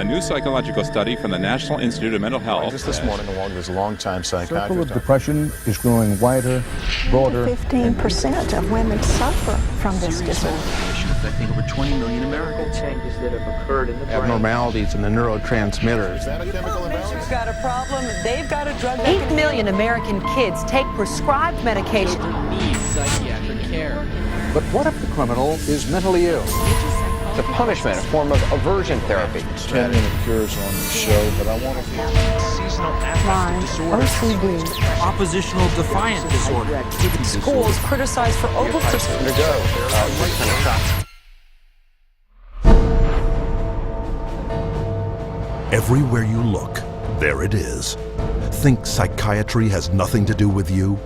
new psychological study from the National Institute of Mental Health. Just this morning, along with his longtime psychiatrist. The circle of depression is growing wider, broader. 15% of women suffer from this disorder. Affecting over 20 million Americans. Changes that have occurred in the brain. Abnormalities in the neurotransmitters. Is that a chemical imbalance? You've got a problem, they've got a drug. 8 million American kids take prescribed medication. Children need psychiatric care. But what if the criminal is mentally ill? The punishment, a form of aversion therapy. 10-minute cures on the show, but I want to Seasonal affective disorder. OCD. Oppositional defiant disorder. Schools criticized for over-prescribing. Everywhere you look, there it is. Think psychiatry has nothing to do with you?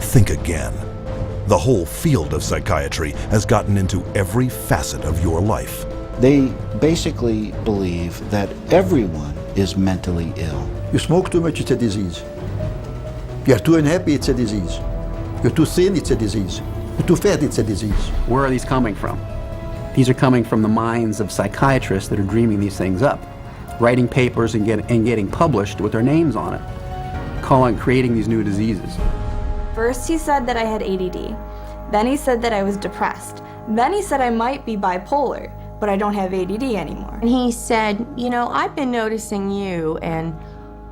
Think again. The whole field of psychiatry has gotten into every facet of your life. They basically believe that everyone is mentally ill. You smoke too much, it's a disease. You're too unhappy, it's a disease. You're too thin, it's a disease. You're too fat, it's a disease. Where are these coming from? These are coming from the minds of psychiatrists that are dreaming these things up, writing papers and getting published with their names on it, creating these new diseases. First he said that I had ADD, then he said that I was depressed, then he said I might be bipolar, but I don't have ADD anymore. And he said, you know, I've been noticing you, and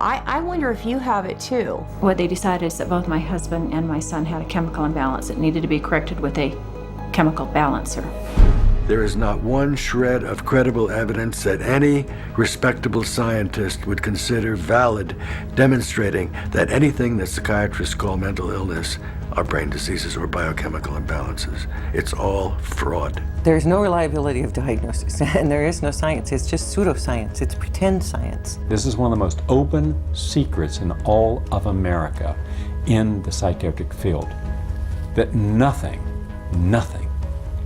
I wonder if you have it too. What they decided is that both my husband and my son had a chemical imbalance that needed to be corrected with a chemical balancer. There is not one shred of credible evidence that any respectable scientist would consider valid, demonstrating that anything that psychiatrists call mental illness are brain diseases or biochemical imbalances. It's all fraud. There's no reliability of diagnosis, and there is no science. It's just pseudoscience. It's pretend science. This is one of the most open secrets in all of America in the psychiatric field, that nothing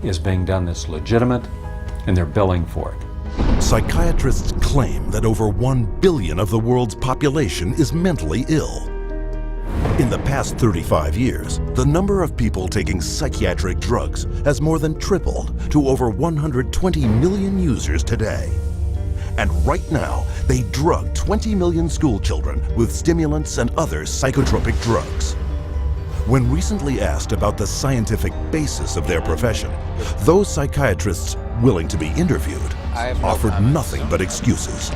is being done that's legitimate, and they're billing for it. Psychiatrists claim that over 1 billion of the world's population is mentally ill. In the past 35 years, the number of people taking psychiatric drugs has more than tripled to over 120 million users today. And right now, they drug 20 million school children with stimulants and other psychotropic drugs. When recently asked about the scientific basis of their profession, those psychiatrists willing to be interviewed offered nothing but excuses.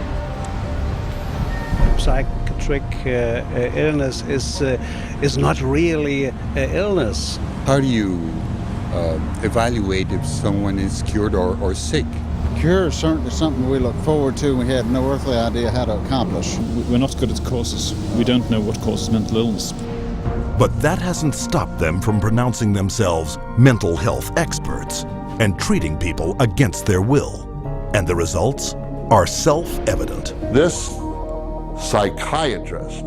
Psychiatric illness is not really illness. How do you evaluate if someone is cured or sick? Cure is certainly something we look forward to. We have no earthly idea how to accomplish. We're not good at causes. We don't know what causes mental illness. But that hasn't stopped them from pronouncing themselves mental health experts and treating people against their will. And the results are self-evident. This psychiatrist,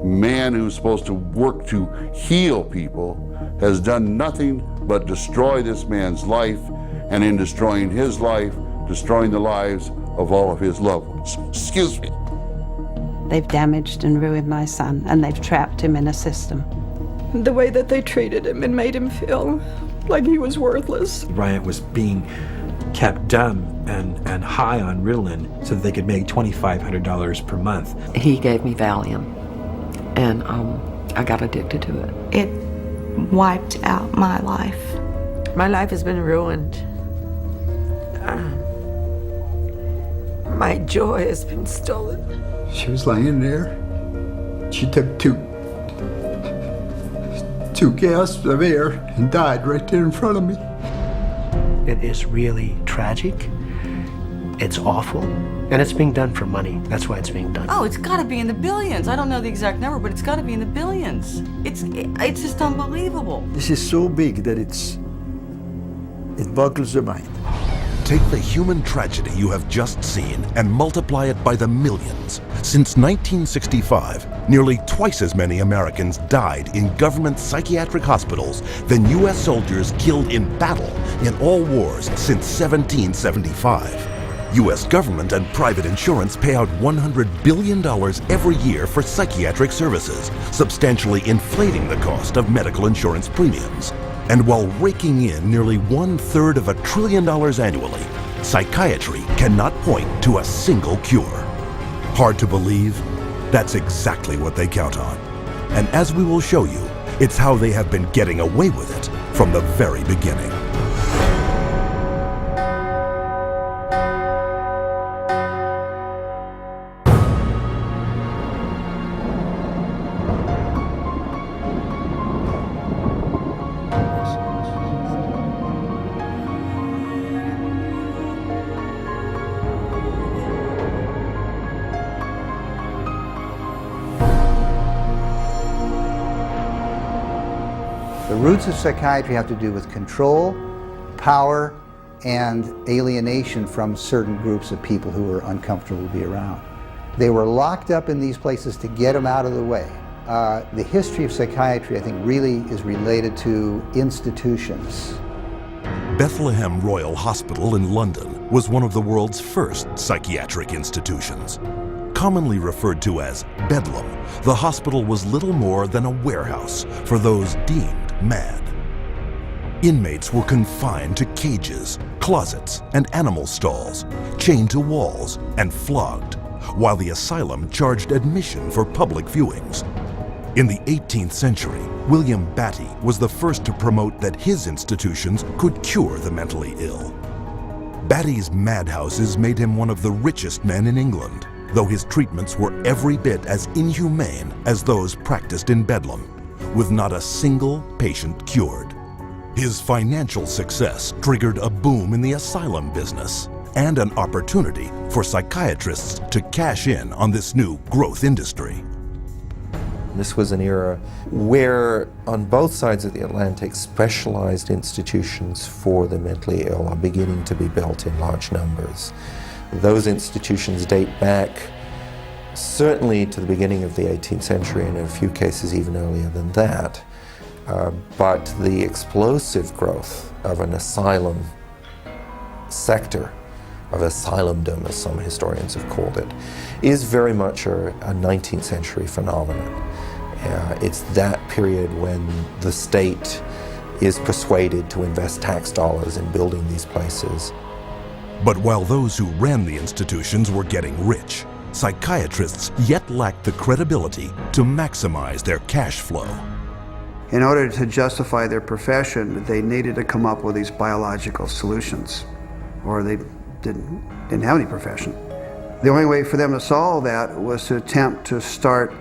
man who's supposed to work to heal people, has done nothing but destroy this man's life, and in destroying his life, destroying the lives of all of his loved ones. Excuse me. They've damaged and ruined my son, and they've trapped him in a system. The way that they treated him and made him feel like he was worthless. Ryan was being kept dumb and high on Ritalin so that they could make $2,500 per month. He gave me Valium, and I got addicted to it. It wiped out my life. My life has been ruined. My joy has been stolen. She was laying there. She took two gasps of air and died right there in front of me. It is really tragic. It's awful. And it's being done for money. That's why it's being done. Oh, it's got to be in the billions. I don't know the exact number, but it's got to be in the billions. It's just unbelievable. This is so big that it boggles the mind. Take the human tragedy you have just seen and multiply it by the millions. Since 1965, nearly twice as many Americans died in government psychiatric hospitals than U.S. soldiers killed in battle in all wars since 1775. U.S. government and private insurance pay out $100 billion every year for psychiatric services, substantially inflating the cost of medical insurance premiums. And while raking in nearly $1/3 of $1 trillion annually, psychiatry cannot point to a single cure. Hard to believe? That's exactly what they count on. And as we will show you, it's how they have been getting away with it from the very beginning. The roots of psychiatry have to do with control, power, and alienation from certain groups of people who were uncomfortable to be around. They were locked up in these places to get them out of the way. The history of psychiatry, I think, really is related to institutions. Bethlehem Royal Hospital in London was one of the world's first psychiatric institutions. Commonly referred to as Bedlam, the hospital was little more than a warehouse for those deemed mad. Inmates were confined to cages, closets, and animal stalls, chained to walls and flogged, while the asylum charged admission for public viewings. In the 18th century, William Batty was the first to promote that his institutions could cure the mentally ill. Batty's madhouses made him one of the richest men in England, though his treatments were every bit as inhumane as those practiced in Bedlam, with not a single patient cured. His financial success triggered a boom in the asylum business and an opportunity for psychiatrists to cash in on this new growth industry. This was an era where, on both sides of the Atlantic, specialized institutions for the mentally ill are beginning to be built in large numbers. Those institutions date back certainly to the beginning of the 18th century, and in a few cases even earlier than that. But the explosive growth of an asylum sector, of asylumdom, as some historians have called it, is very much a 19th century phenomenon. It's that period when the state is persuaded to invest tax dollars in building these places. But while those who ran the institutions were getting rich, psychiatrists yet lacked the credibility to maximize their cash flow. In order to justify their profession, they needed to come up with these biological solutions, or they didn't have any profession. The only way for them to solve that was to attempt to start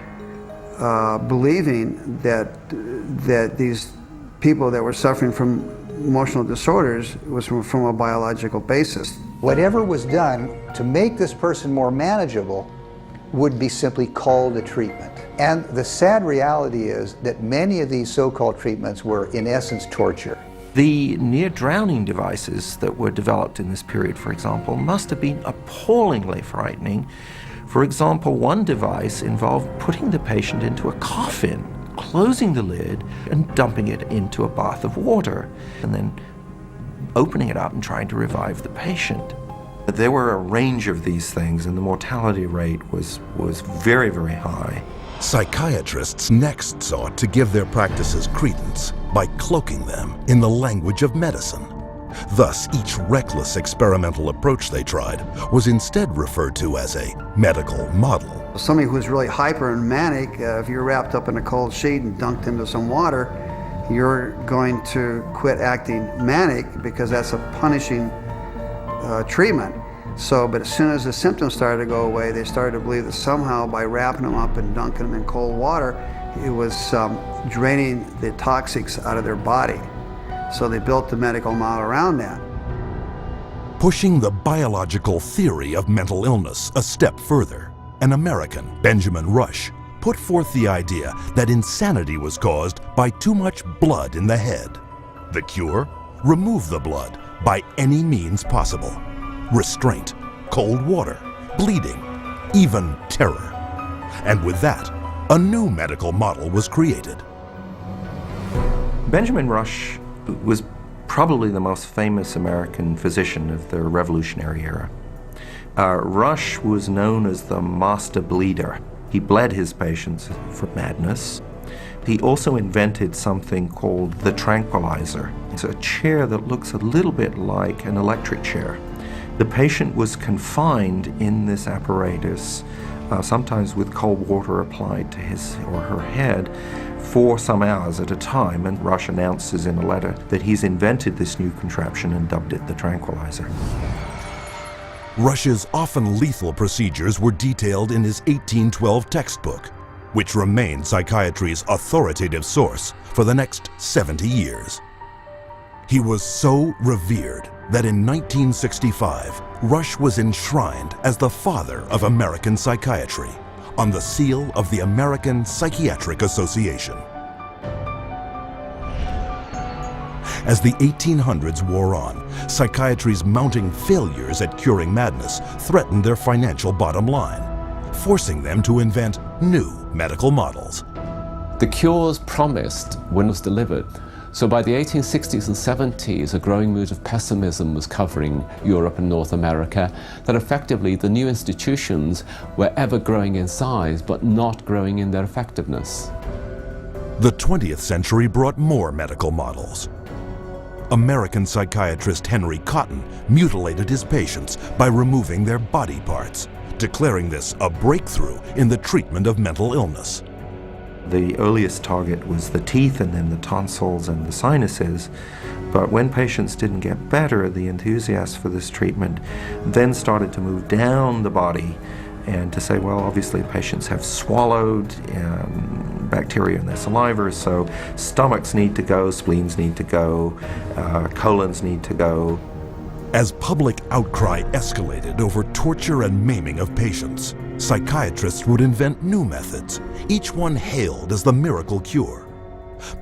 believing that these people that were suffering from emotional disorders was from a biological basis. Whatever was done to make this person more manageable would be simply called a treatment. And the sad reality is that many of these so-called treatments were, in essence, torture. The near-drowning devices that were developed in this period, for example, must have been appallingly frightening. For example, one device involved putting the patient into a coffin, closing the lid, and dumping it into a bath of water, and then opening it up and trying to revive the patient. There were a range of these things, and the mortality rate was very, very high. Psychiatrists next sought to give their practices credence by cloaking them in the language of medicine. Thus, each reckless experimental approach they tried was instead referred to as a medical model. Somebody who's really hyper and manic, if you're wrapped up in a cold sheet and dunked into some water, you're going to quit acting manic because that's a punishing treatment. But as soon as the symptoms started to go away, they started to believe that somehow by wrapping them up and dunking them in cold water, it was draining the toxics out of their body. So they built the medical model around that. Pushing the biological theory of mental illness a step further, an American, Benjamin Rush, put forth the idea that insanity was caused by too much blood in the head. The cure? Remove the blood by any means possible. Restraint, cold water, bleeding, even terror. And with that, a new medical model was created. Benjamin Rush was probably the most famous American physician of the Revolutionary era. Rush was known as the master bleeder. He bled his patients for madness. He also invented something called the tranquilizer. It's a chair that looks a little bit like an electric chair. The patient was confined in this apparatus, sometimes with cold water applied to his or her head, for some hours at a time, and Rush announces in a letter that he's invented this new contraption and dubbed it the tranquilizer. Rush's often lethal procedures were detailed in his 1812 textbook, which remained psychiatry's authoritative source for the next 70 years. He was so revered that in 1965, Rush was enshrined as the father of American psychiatry on the seal of the American Psychiatric Association. As the 1800s wore on, psychiatry's mounting failures at curing madness threatened their financial bottom line, forcing them to invent new medical models. The cures promised when it was delivered. So by the 1860s and 70s, a growing mood of pessimism was covering Europe and North America, that effectively the new institutions were ever growing in size, but not growing in their effectiveness. The 20th century brought more medical models. American psychiatrist Henry Cotton mutilated his patients by removing their body parts, declaring this a breakthrough in the treatment of mental illness. The earliest target was the teeth and then the tonsils and the sinuses, but when patients didn't get better, the enthusiasts for this treatment then started to move down the body and to say, well, obviously patients have swallowed bacteria in their saliva, so stomachs need to go, spleens need to go, colons need to go. As public outcry escalated over torture and maiming of patients, psychiatrists would invent new methods, each one hailed as the miracle cure.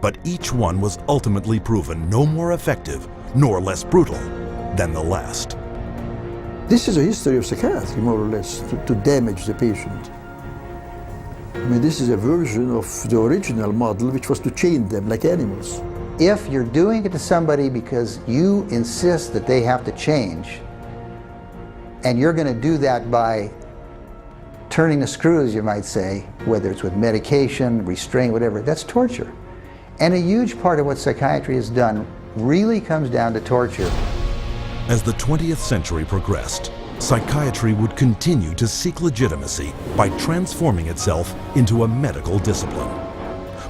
But each one was ultimately proven no more effective nor less brutal than the last. This is a history of psychiatry, more or less, to damage the patient. I mean, this is a version of the original model, which was to chain them like animals. If you're doing it to somebody because you insist that they have to change, and you're going to do that by turning the screws, you might say, whether it's with medication, restraint, whatever, that's torture. And a huge part of what psychiatry has done really comes down to torture. As the 20th century progressed, psychiatry would continue to seek legitimacy by transforming itself into a medical discipline.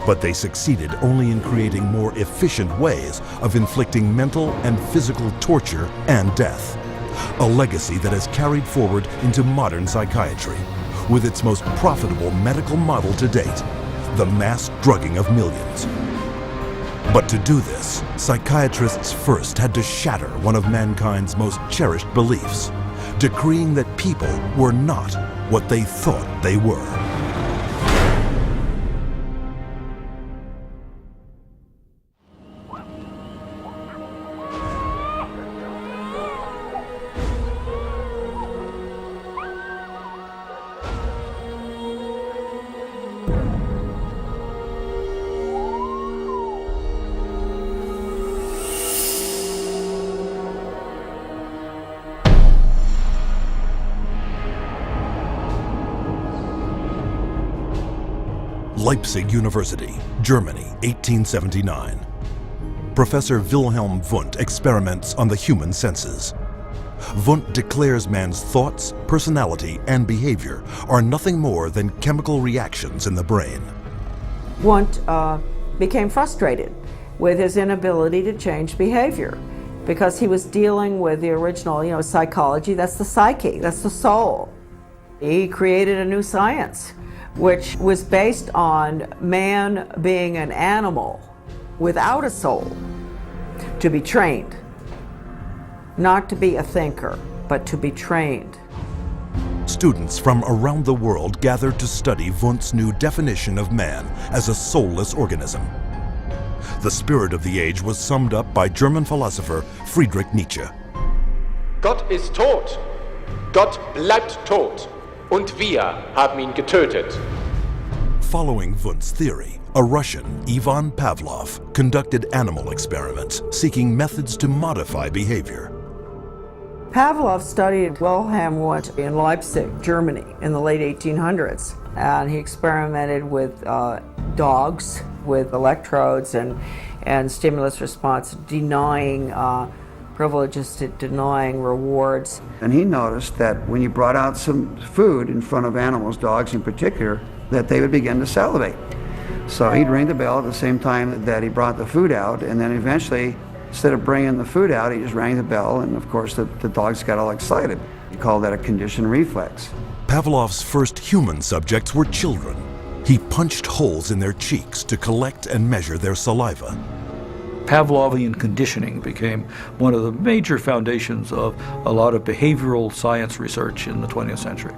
But they succeeded only in creating more efficient ways of inflicting mental and physical torture and death, a legacy that has carried forward into modern psychiatry, with its most profitable medical model to date, the mass drugging of millions. But to do this, psychiatrists first had to shatter one of mankind's most cherished beliefs, decreeing that people were not what they thought they were. Leipzig University, Germany, 1879. Professor Wilhelm Wundt experiments on the human senses. Wundt declares man's thoughts, personality, and behavior are nothing more than chemical reactions in the brain. Wundt became frustrated with his inability to change behavior because he was dealing with the original, psychology. That's the psyche, that's the soul. He created a new science, which was based on man being an animal without a soul, to be trained. Not to be a thinker, but to be trained. Students from around the world gathered to study Wundt's new definition of man as a soulless organism. The spirit of the age was summed up by German philosopher Friedrich Nietzsche. Gott ist tot. Gott bleibt tot. Und wir haben ihn getötet. Following Wundt's theory, a Russian, Ivan Pavlov, conducted animal experiments seeking methods to modify behavior. Pavlov studied Wilhelm Wundt in Leipzig, Germany, in the late 1800s. And he experimented with dogs with electrodes and stimulus response, denying privileges to denying rewards. And he noticed that when you brought out some food in front of animals, dogs in particular, that they would begin to salivate. So he'd ring the bell at the same time that he brought the food out, and then eventually, instead of bringing the food out, he just rang the bell, and of course the dogs got all excited. He called that a conditioned reflex. Pavlov's first human subjects were children. He punched holes in their cheeks to collect and measure their saliva. Pavlovian conditioning became one of the major foundations of a lot of behavioral science research in the 20th century.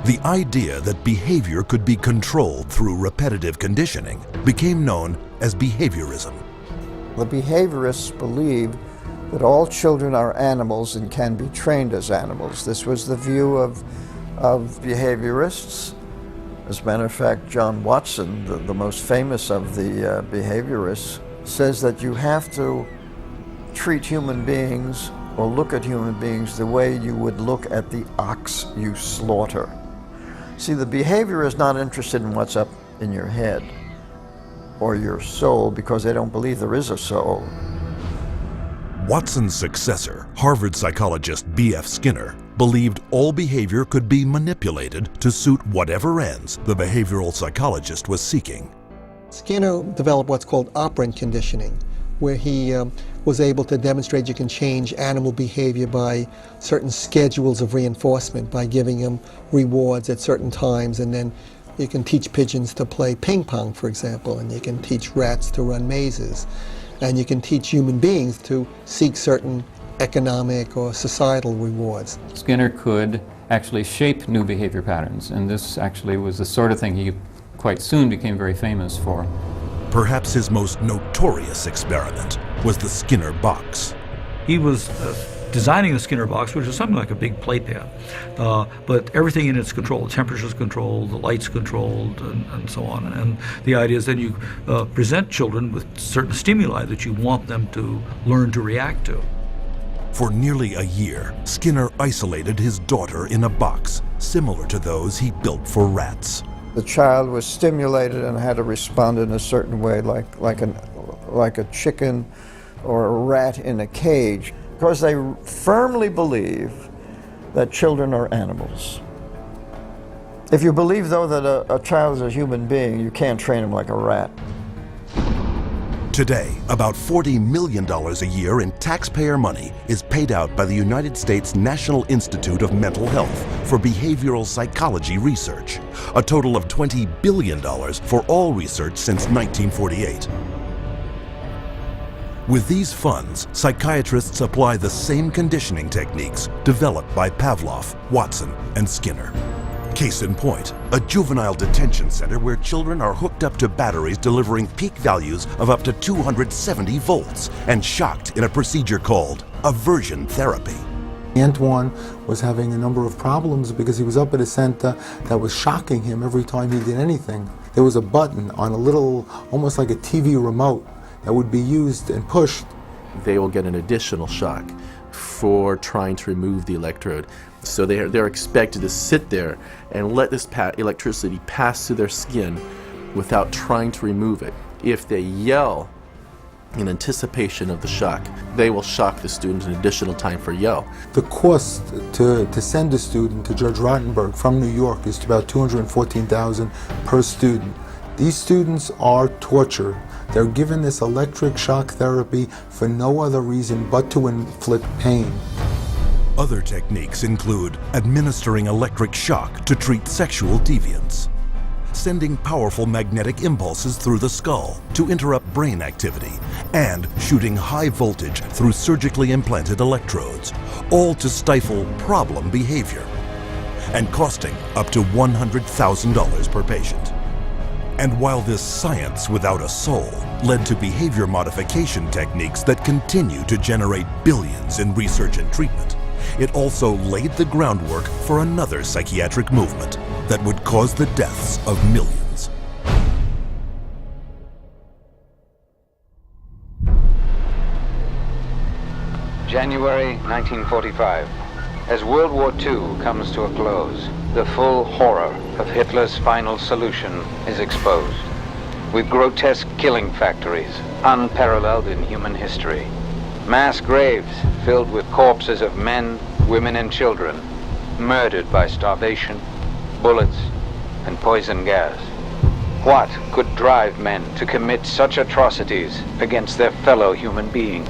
The idea that behavior could be controlled through repetitive conditioning became known as behaviorism. The behaviorists believed that all children are animals and can be trained as animals. This was the view of behaviorists. As a matter of fact, John Watson, the most famous of the behaviorists, says that you have to treat human beings or look at human beings the way you would look at the ox you slaughter. See, the behavior is not interested in what's up in your head or your soul because they don't believe there is a soul. Watson's successor, Harvard psychologist B.F. Skinner, believed all behavior could be manipulated to suit whatever ends the behavioral psychologist was seeking. Skinner developed what's called operant conditioning, where he was able to demonstrate you can change animal behavior by certain schedules of reinforcement, by giving them rewards at certain times, and then you can teach pigeons to play ping pong, for example, and you can teach rats to run mazes, and you can teach human beings to seek certain economic or societal rewards. Skinner could actually shape new behavior patterns, and this actually was the sort of thing he quite soon became very famous for. Perhaps his most notorious experiment was the Skinner box. He was designing the Skinner box, which is something like a big playpen, but everything in it's controlled. The temperature's controlled, the light's controlled, and so on. And the idea is then you present children with certain stimuli that you want them to learn to react to. For nearly a year, Skinner isolated his daughter in a box, similar to those he built for rats. The child was stimulated and had to respond in a certain way, like a chicken or a rat in a cage, because they firmly believe that children are animals. If you believe, though, that a child is a human being, you can't train him like a rat. Today, about $40 million a year in taxpayer money is paid out by the United States National Institute of Mental Health for behavioral psychology research, a total of $20 billion for all research since 1948. With these funds, psychiatrists apply the same conditioning techniques developed by Pavlov, Watson, and Skinner. Case in point, a juvenile detention center where children are hooked up to batteries delivering peak values of up to 270 volts and shocked in a procedure called aversion therapy. Antoine was having a number of problems because he was up at a center that was shocking him every time he did anything. There was a button on a little, almost like a TV remote, that would be used and pushed. They will get an additional shock for trying to remove the electrode. So they're expected to sit there and let this electricity pass through their skin without trying to remove it. If they yell in anticipation of the shock, they will shock the student an additional time for yell. The cost to send a student to Judge Rottenberg from New York is about $214,000 per student. These students are tortured. They're given this electric shock therapy for no other reason but to inflict pain. Other techniques include administering electric shock to treat sexual deviance, sending powerful magnetic impulses through the skull to interrupt brain activity, and shooting high voltage through surgically implanted electrodes, all to stifle problem behavior, and costing up to $100,000 per patient. And while this science without a soul led to behavior modification techniques that continue to generate billions in research and treatment, it also laid the groundwork for another psychiatric movement that would cause the deaths of millions. January 1945. As World War II comes to a close, the full horror of Hitler's final solution is exposed. With grotesque killing factories, unparalleled in human history, Mass graves filled with corpses of men, women, and children, murdered by starvation, bullets, and poison gas. What could drive men to commit such atrocities against their fellow human beings?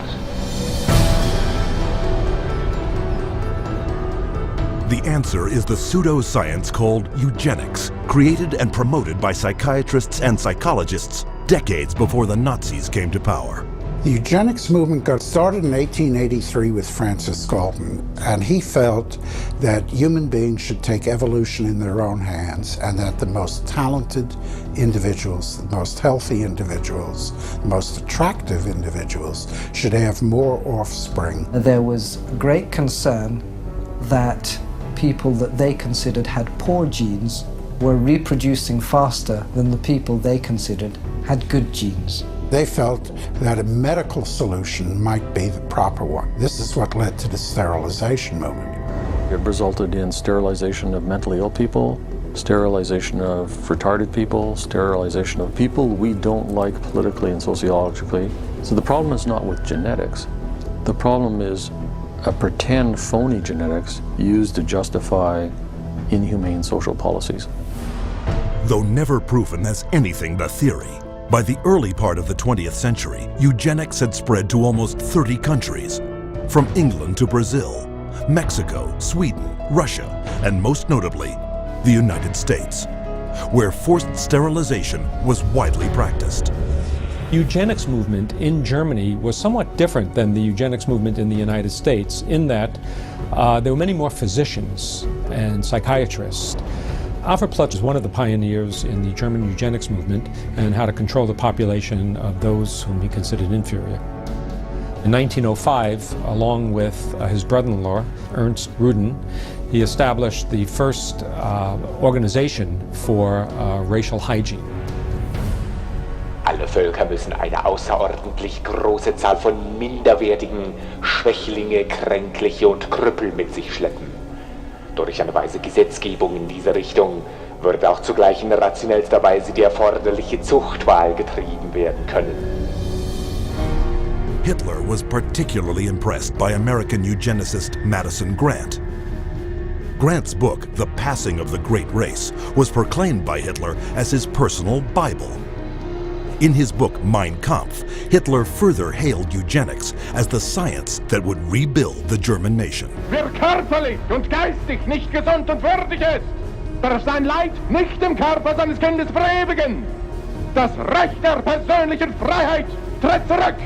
The answer is the pseudoscience called eugenics, created and promoted by psychiatrists and psychologists decades before the Nazis came to power. The eugenics movement got started in 1883 with Francis Galton, and he felt that human beings should take evolution in their own hands, and that the most talented individuals, the most healthy individuals, the most attractive individuals should have more offspring. There was great concern that people that they considered had poor genes were reproducing faster than the people they considered had good genes. They felt that a medical solution might be the proper one. This is what led to the sterilization movement. It resulted in sterilization of mentally ill people, sterilization of retarded people, sterilization of people we don't like politically and sociologically. So the problem is not with genetics. The problem is a pretend phony genetics used to justify inhumane social policies. Though never proven as anything but theory, by the early part of the 20th century, eugenics had spread to almost 30 countries, from England to Brazil, Mexico, Sweden, Russia, and most notably, the United States, where forced sterilization was widely practiced. Eugenics movement in Germany was somewhat different than the eugenics movement in the United States in that there were many more physicians and psychiatrists. Alfred Plutz was one of the pioneers in the German eugenics movement and how to control the population of those whom he considered inferior. In 1905, along with his brother-in-law, Ernst Rudin, he established the first organization for racial hygiene. Alle Völker müssen eine außerordentlich große Zahl von minderwertigen Schwächlinge, Kränkliche und Krüppel mit sich schleppen. Durch eine weise Gesetzgebung in diese Richtung wird auch zugleich in rationellster Weise die erforderliche Zuchtwahl getrieben werden können. Hitler was particularly impressed by American eugenicist Madison Grant. Grant's book, The Passing of the Great Race, was proclaimed by Hitler as his personal Bible. In his book Mein Kampf, Hitler further hailed eugenics as the science that would rebuild the German nation. Wer körperlich und geistig nicht gesund und würdig ist, darf sein Leid nicht im Körper seines Kindes verewigen. Das Recht der persönlichen Freiheit tritt zurück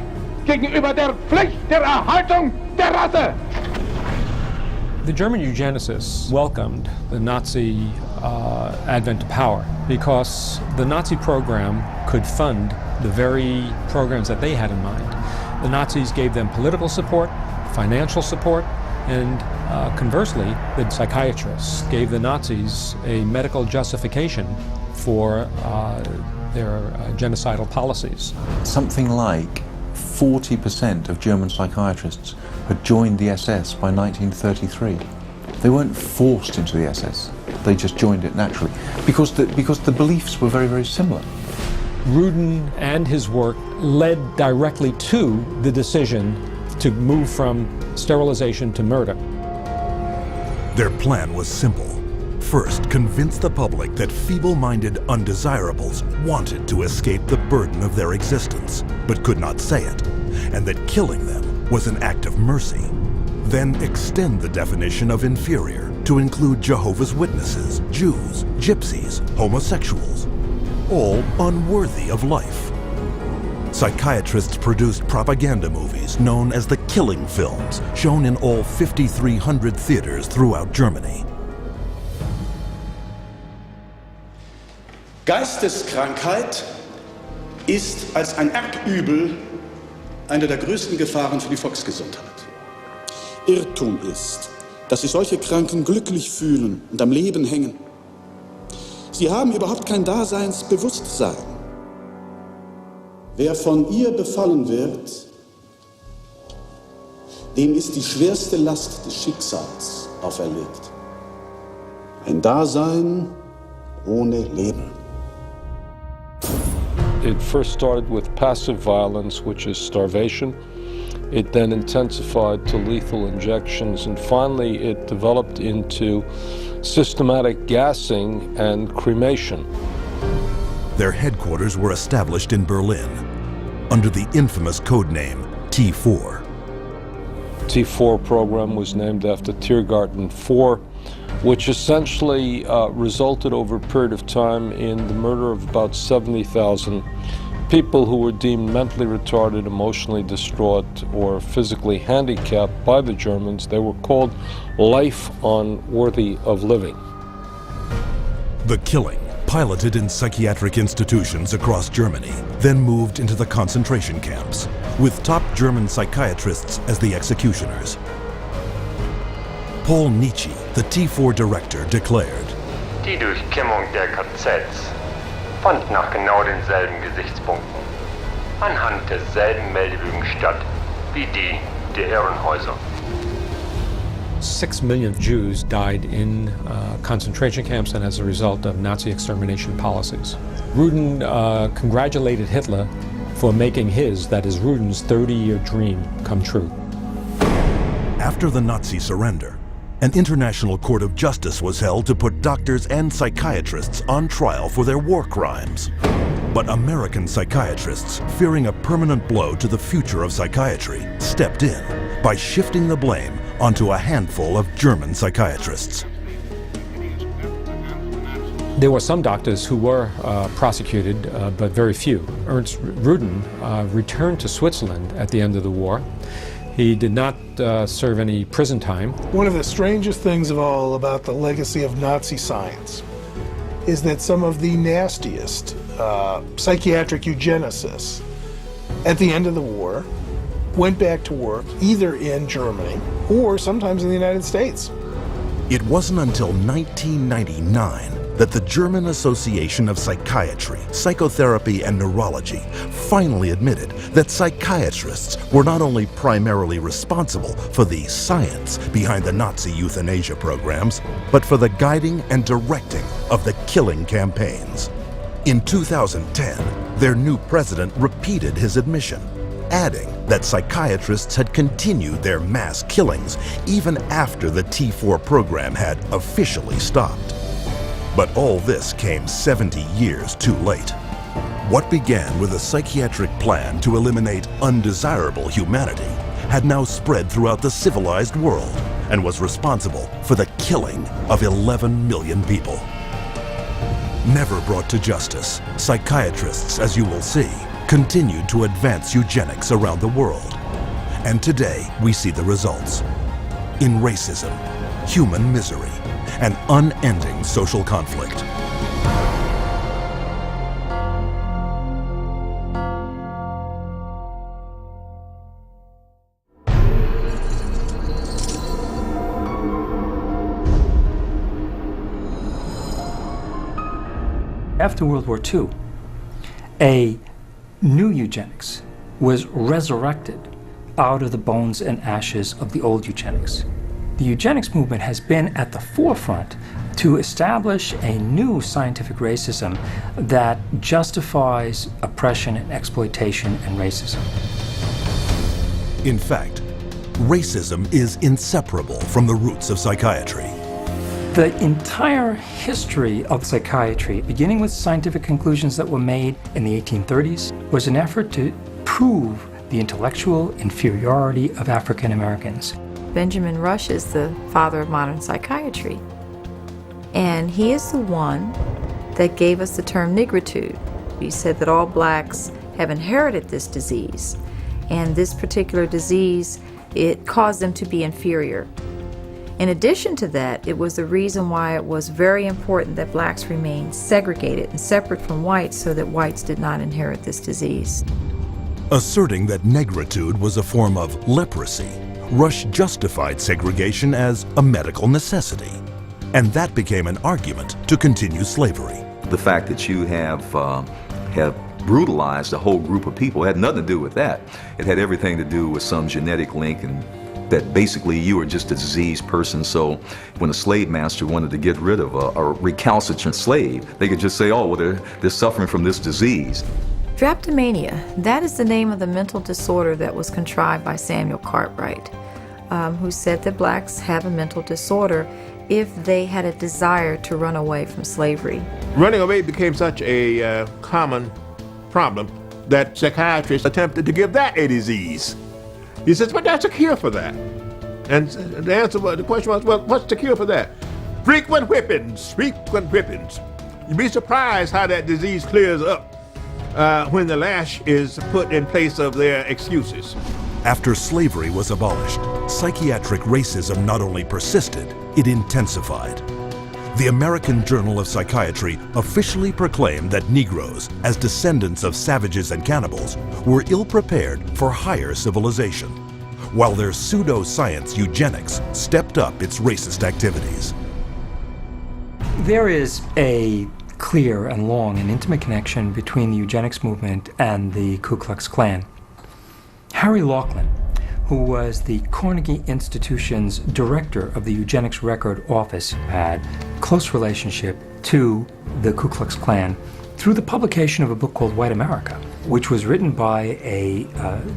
gegenüber der Pflicht der Erhaltung der Rasse. The German eugenicists welcomed the Nazi advent to power because the Nazi program could fund the very programs that they had in mind. The Nazis gave them political support, financial support, and conversely, the psychiatrists gave the Nazis a medical justification for their genocidal policies. Something like 40% of German psychiatrists had joined the SS by 1933. They weren't forced into the SS, they just joined it naturally, because the beliefs were very, very similar. Rudin and his work led directly to the decision to move from sterilization to murder. Their plan was simple. First, convince the public that feeble-minded undesirables wanted to escape the burden of their existence, but could not say it, and that killing them was an act of mercy. Then extend the definition of inferior to include Jehovah's Witnesses, Jews, gypsies, homosexuals, all unworthy of life. Psychiatrists produced propaganda movies known as the killing films, shown in all 5,300 theaters throughout Germany. Geisteskrankheit ist als ein Erbübel eine der größten Gefahren für die Volksgesundheit. Irrtum ist, dass sich solche Kranken glücklich fühlen und am Leben hängen. Sie haben überhaupt kein Daseinsbewusstsein. Wer von ihr befallen wird, dem ist die schwerste Last des Schicksals auferlegt. Ein Dasein ohne Leben. It first started with passive violence, which is starvation. It then intensified to lethal injections, and finally it developed into systematic gassing and cremation. Their headquarters were established in Berlin under the infamous codename T4. T4 program was named after Tiergarten 4, which essentially resulted over a period of time in the murder of about 70,000 people who were deemed mentally retarded, emotionally distraught, or physically handicapped by the Germans. They were called life unworthy of living. The killing, piloted in psychiatric institutions across Germany, then moved into the concentration camps, with top German psychiatrists as the executioners. Paul Nietzsche, the T4 director, declared, Die Durchkämmung der KZs fand nach genau denselben Gesichtspunkten anhand derselben Meldebögen statt wie die der Irrenhäuser. 6 million Jews died in concentration camps and as a result of Nazi extermination policies. Rudin congratulated Hitler for making his, that is Rudin's, 30-year dream come true. After the Nazi surrender, an international court of justice was held to put doctors and psychiatrists on trial for their war crimes. But American psychiatrists, fearing a permanent blow to the future of psychiatry, stepped in by shifting the blame onto a handful of German psychiatrists. There were some doctors who were prosecuted, but very few. Ernst Rudin returned to Switzerland at the end of the war. He did not serve any prison time. One of the strangest things of all about the legacy of Nazi science is that some of the nastiest psychiatric eugenicists at the end of the war went back to work either in Germany or sometimes in the United States. It wasn't until 1999 that the German Association of Psychiatry, Psychotherapy, and Neurology finally admitted that psychiatrists were not only primarily responsible for the science behind the Nazi euthanasia programs, but for the guiding and directing of the killing campaigns. In 2010, their new president repeated his admission, adding that psychiatrists had continued their mass killings even after the T4 program had officially stopped. But all this came 70 years too late. What began with a psychiatric plan to eliminate undesirable humanity had now spread throughout the civilized world and was responsible for the killing of 11 million people. Never brought to justice, psychiatrists, as you will see, continued to advance eugenics around the world. And today we see the results. In racism, human misery, and unending social conflict. After World War II, a new eugenics was resurrected out of the bones and ashes of the old eugenics. The eugenics movement has been at the forefront to establish a new scientific racism that justifies oppression and exploitation and racism. In fact, racism is inseparable from the roots of psychiatry. The entire history of psychiatry, beginning with scientific conclusions that were made in the 1830s, was an effort to prove the intellectual inferiority of African Americans. Benjamin Rush is the father of modern psychiatry. And he is the one that gave us the term nigritude. He said that all blacks have inherited this disease. And this particular disease, it caused them to be inferior. In addition to that, it was the reason why it was very important that blacks remain segregated and separate from whites so that whites did not inherit this disease. Asserting that negritude was a form of leprosy, Rush justified segregation as a medical necessity, and that became an argument to continue slavery. The fact that you have brutalized a whole group of people had nothing to do with that. It had everything to do with some genetic link, and that basically you were just a diseased person. So when a slave master wanted to get rid of a recalcitrant slave, they could just say, oh, well, they're suffering from this disease. Drapetomania, that is the name of the mental disorder that was contrived by Samuel Cartwright, who said that blacks have a mental disorder if they had a desire to run away from slavery. Running away became such a common problem that psychiatrists attempted to give that a disease. He says, but that's a cure for that. And the question was, well, what's the cure for that? Frequent whippings, frequent whippings. You'd be surprised how that disease clears up when the lash is put in place of their excuses. After slavery was abolished, psychiatric racism not only persisted, it intensified. The American Journal of Psychiatry officially proclaimed that Negroes, as descendants of savages and cannibals, were ill-prepared for higher civilization, while their pseudo-science eugenics stepped up its racist activities. There is a clear and long and intimate connection between the eugenics movement and the Ku Klux Klan. Harry Laughlin, who was the Carnegie Institution's director of the Eugenics Record Office, had a close relationship to the Ku Klux Klan through the publication of a book called White America, which was written by a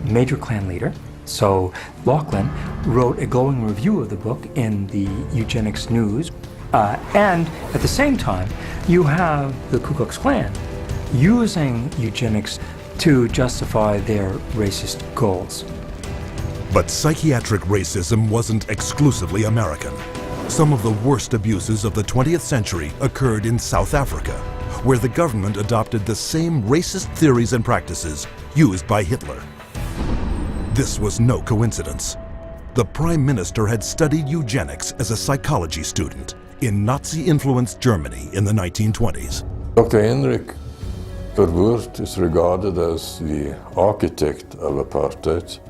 major Klan leader. So Laughlin wrote a glowing review of the book in the Eugenics News. And at the same time, you have the Ku Klux Klan using eugenics to justify their racist goals. But psychiatric racism wasn't exclusively American. Some of the worst abuses of the 20th century occurred in South Africa, where the government adopted the same racist theories and practices used by Hitler. This was no coincidence. The Prime Minister had studied eugenics as a psychology student in Nazi-influenced Germany in the 1920s. Dr. Hendrik Verwoerd is regarded as the architect of apartheid.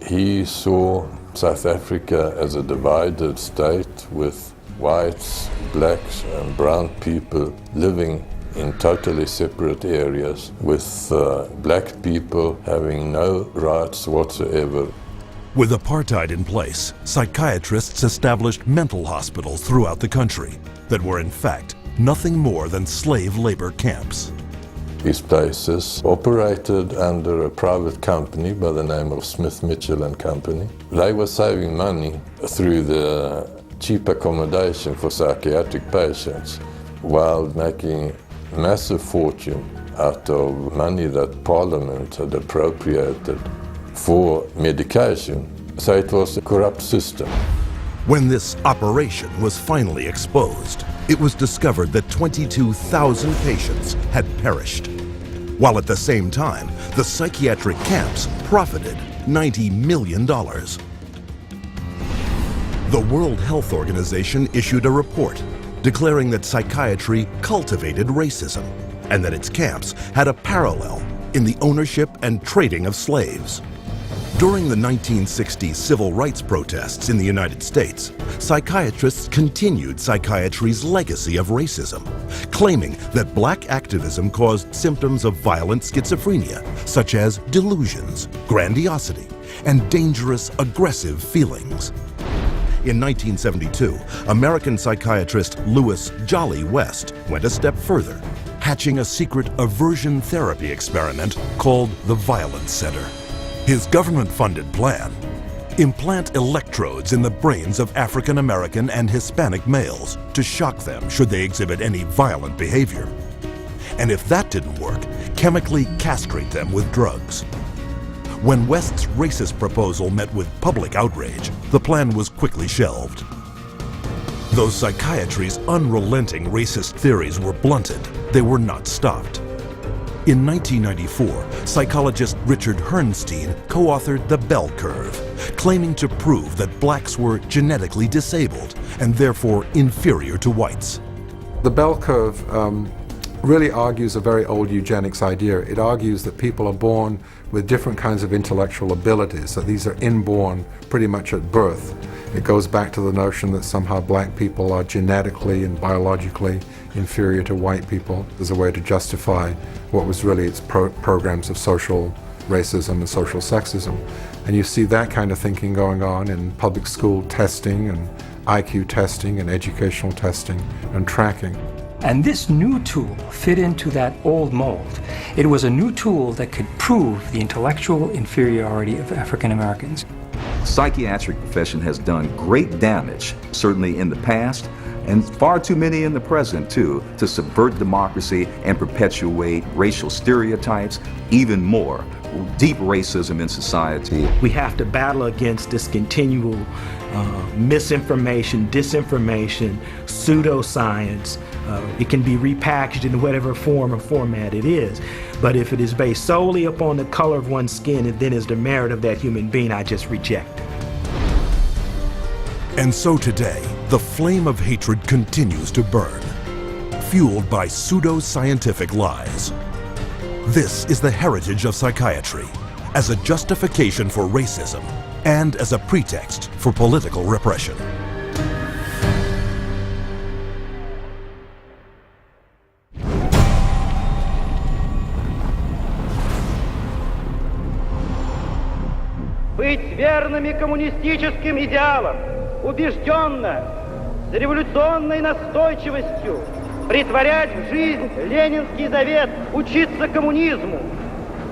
He saw South Africa as a divided state with whites, blacks and brown people living in totally separate areas, with black people having no rights whatsoever. With apartheid in place, psychiatrists established mental hospitals throughout the country that were in fact nothing more than slave labor camps. These places operated under a private company by the name of Smith, Mitchell and Company. They were saving money through the cheap accommodation for psychiatric patients while making a massive fortune out of money that Parliament had appropriated for medication. So it was a corrupt system. When this operation was finally exposed, it was discovered that 22,000 patients had perished, while at the same time, the psychiatric camps profited $90 million. The World Health Organization issued a report declaring that psychiatry cultivated racism and that its camps had a parallel in the ownership and trading of slaves. During the 1960s civil rights protests in the United States, psychiatrists continued psychiatry's legacy of racism, claiming that black activism caused symptoms of violent schizophrenia, such as delusions, grandiosity, and dangerous, aggressive feelings. In 1972, American psychiatrist Lewis Jolly West went a step further, hatching a secret aversion therapy experiment called the Violence Center. His government-funded plan: implant electrodes in the brains of African American and Hispanic males to shock them should they exhibit any violent behavior. And if that didn't work, chemically castrate them with drugs. When West's racist proposal met with public outrage, the plan was quickly shelved. Though psychiatry's unrelenting racist theories were blunted, they were not stopped. In 1994, psychologist Richard Herrnstein co-authored The Bell Curve, claiming to prove that blacks were genetically disabled and therefore inferior to whites. The Bell Curve really argues a very old eugenics idea. It argues that people are born with different kinds of intellectual abilities, that these are inborn pretty much at birth. It goes back to the notion that somehow black people are genetically and biologically inferior to white people as a way to justify what was really its programs of social racism and social sexism. And you see that kind of thinking going on in public school testing and IQ testing and educational testing and tracking. And this new tool fit into that old mold. It was a new tool that could prove the intellectual inferiority of African Americans. The psychiatric profession has done great damage, certainly in the past, and far too many in the present, too, to subvert democracy and perpetuate racial stereotypes, even more, deep racism in society. We have to battle against this continual misinformation, disinformation, pseudoscience. It can be repackaged in whatever form or format it is. But if it is based solely upon the color of one's skin, it then is the merit of that human being I just reject. And so today, the flame of hatred continues to burn, fueled by pseudo-scientific lies. This is the heritage of psychiatry, as a justification for racism and as a pretext for political repression. Быть верными коммунистическим идеалам, убежденно, с революционной настойчивостью претворять в жизнь ленинский завет, учиться коммунизму,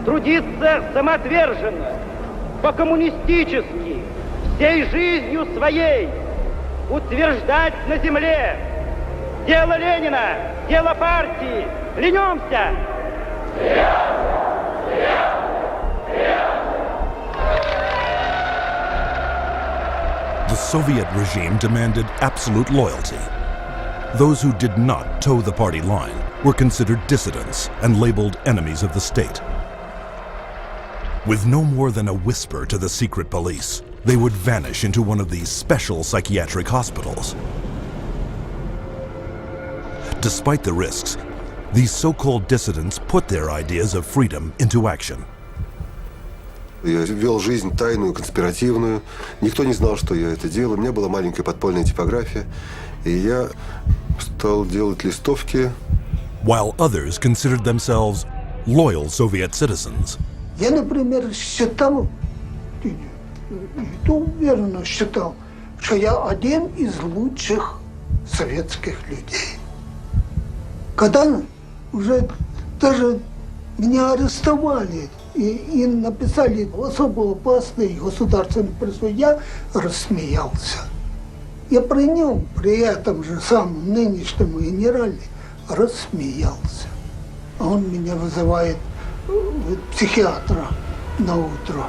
трудиться самоотверженно, по-коммунистически, всей жизнью своей, утверждать на земле дело Ленина, дело партии. Клянемся! The Soviet regime demanded absolute loyalty. Those who did not toe the party line were considered dissidents and labeled enemies of the state. With no more than a whisper to the secret police, they would vanish into one of these special psychiatric hospitals. Despite the risks, these so-called dissidents put their ideas of freedom into action. Я вел жизнь тайную, конспиративную. Никто не знал, что я это делаю. У меня была маленькая подпольная типография. И я стал делать листовки. While others considered themselves loyal Soviet citizens. Я, например, считал, и то уверенно считал, что я один из лучших советских людей. Когда уже даже меня арестовали, и написали особо опасный государственный преступление, я рассмеялся. Я при нем, при этом же самом нынешнем генерале, рассмеялся. А он меня вызывает психиатра на утро.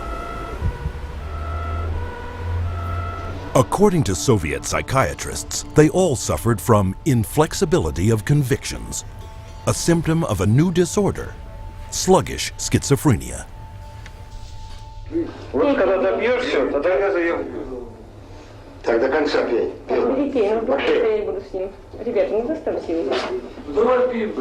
According to Soviet psychiatrists, they all suffered from inflexibility of convictions, a symptom of a new disorder, sluggish schizophrenia. Вот когда добьешься, тогда я заем. Так до конца пей. Перепей, но больше я не буду с ним. Ребята, не заставьте его. Давай пей.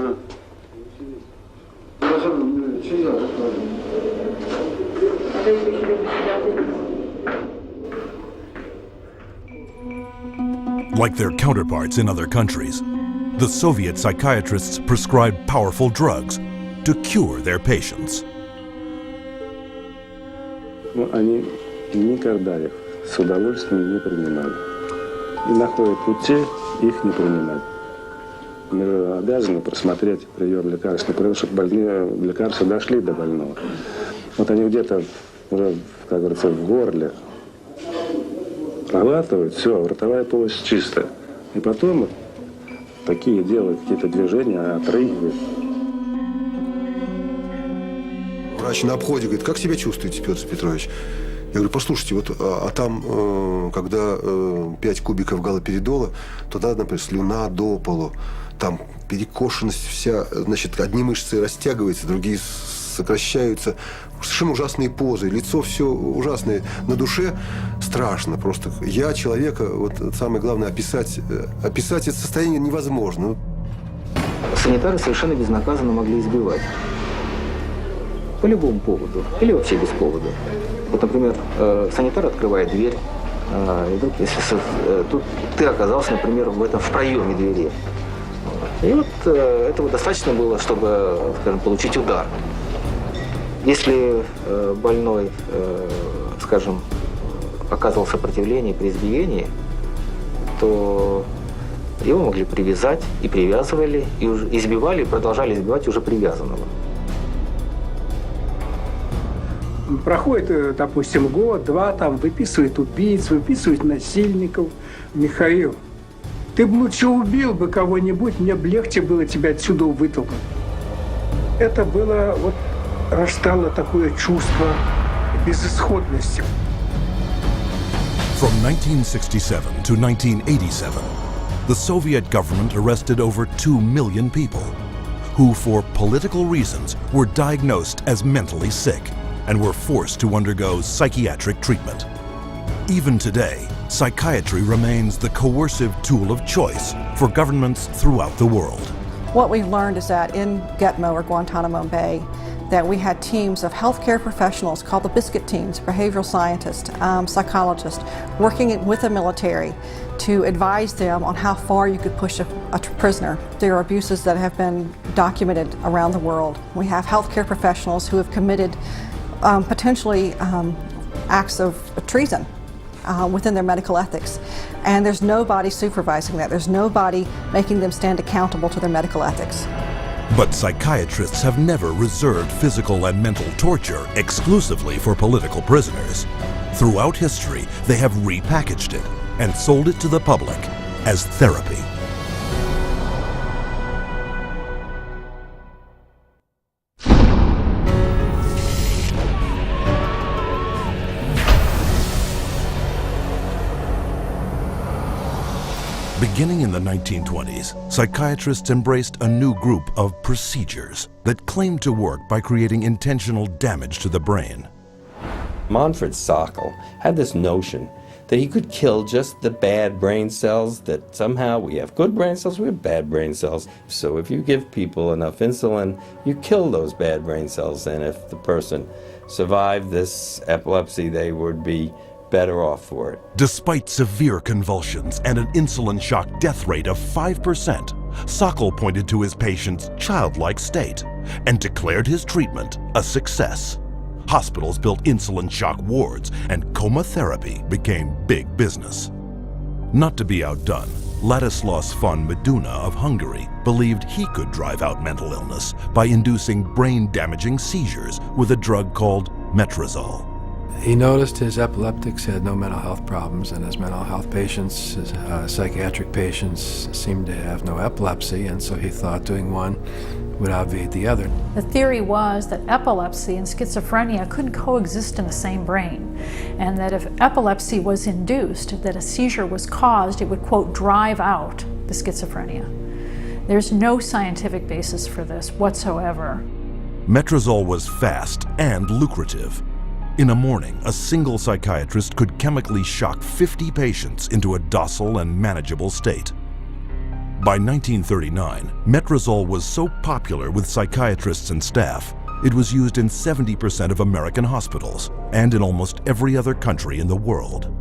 Like their counterparts in other countries, the Soviet psychiatrists prescribed powerful drugs to cure their patients. Они никогда их с удовольствием не принимали. И находят пути их не принимать. Мы обязаны просмотреть прием лекарственных продуктов, чтобы больные лекарства дошли до больного. Вот они где-то уже, как говорится, в горле проглатывают, все, ротовая полость чистая. И потом такие делают какие-то движения, отрыгивают. Врач на обходе говорит: как себя чувствуете, Петр Петрович? Я говорю: послушайте, вот, там, когда 5 кубиков галоперидола, то надо, например, слюна до полу, там перекошенность вся, значит, одни мышцы растягиваются, другие сокращаются, совершенно ужасные позы, лицо все ужасное, на душе страшно просто. Я человека, вот самое главное, описать это состояние невозможно. Санитары совершенно безнаказанно могли избивать. По любому поводу. Или вообще без повода. Вот, например, санитар открывает дверь, и вдруг, если тут ты оказался, например, в проеме двери. И вот этого достаточно было, чтобы, скажем, получить удар. Если больной, скажем, оказывал сопротивление при избиении, то Его могли привязать, и привязывали, и избивали, и продолжали избивать уже привязанного. Проходит, допустим, год-два, там выписывают убийц, выписывают насильников. Михаил, ты бы лучше убил бы кого-нибудь, мне бы легче было тебя отсюда вытолкнуть. Это было, вот, растало такое чувство безысходности. From 1967 to 1987, the Soviet government arrested over 2 million people who, for political reasons, were diagnosed as mentally sick and were forced to undergo psychiatric treatment. Even today, psychiatry remains the coercive tool of choice for governments throughout the world. What we've learned is that in Gitmo or Guantanamo Bay, that we had teams of healthcare professionals called the biscuit teams, behavioral scientists, psychologists, working with the military to advise them on how far you could push a prisoner. There are abuses that have been documented around the world. We have healthcare professionals who have committed potentially acts of treason within their medical ethics. And there's nobody supervising that. There's nobody making them stand accountable to their medical ethics. But psychiatrists have never reserved physical and mental torture exclusively for political prisoners. Throughout history, they have repackaged it and sold it to the public as therapy. Beginning in the 1920s, psychiatrists embraced a new group of procedures that claimed to work by creating intentional damage to the brain. Manfred Sokal had this notion that he could kill just the bad brain cells, that somehow we have good brain cells, we have bad brain cells. So if you give people enough insulin, you kill those bad brain cells, and if the person survived this epilepsy, they would be better off for it. Despite severe convulsions and an insulin shock death rate of 5%, Sokal pointed to his patient's childlike state and declared his treatment a success. Hospitals built insulin shock wards and coma therapy became big business. Not to be outdone, Ladislaus von Meduna of Hungary believed he could drive out mental illness by inducing brain-damaging seizures with a drug called metrazole. He noticed his epileptics had no mental health problems, and his mental health patients, his psychiatric patients, seemed to have no epilepsy, and so he thought doing one would obviate the other. The theory was that epilepsy and schizophrenia couldn't coexist in the same brain, and that if epilepsy was induced, that a seizure was caused, it would, quote, drive out the schizophrenia. There's no scientific basis for this whatsoever. Metrazole was fast and lucrative. In a morning, a single psychiatrist could chemically shock 50 patients into a docile and manageable state. By 1939, metrazole was so popular with psychiatrists and staff, it was used in 70% of American hospitals and in almost every other country in the world.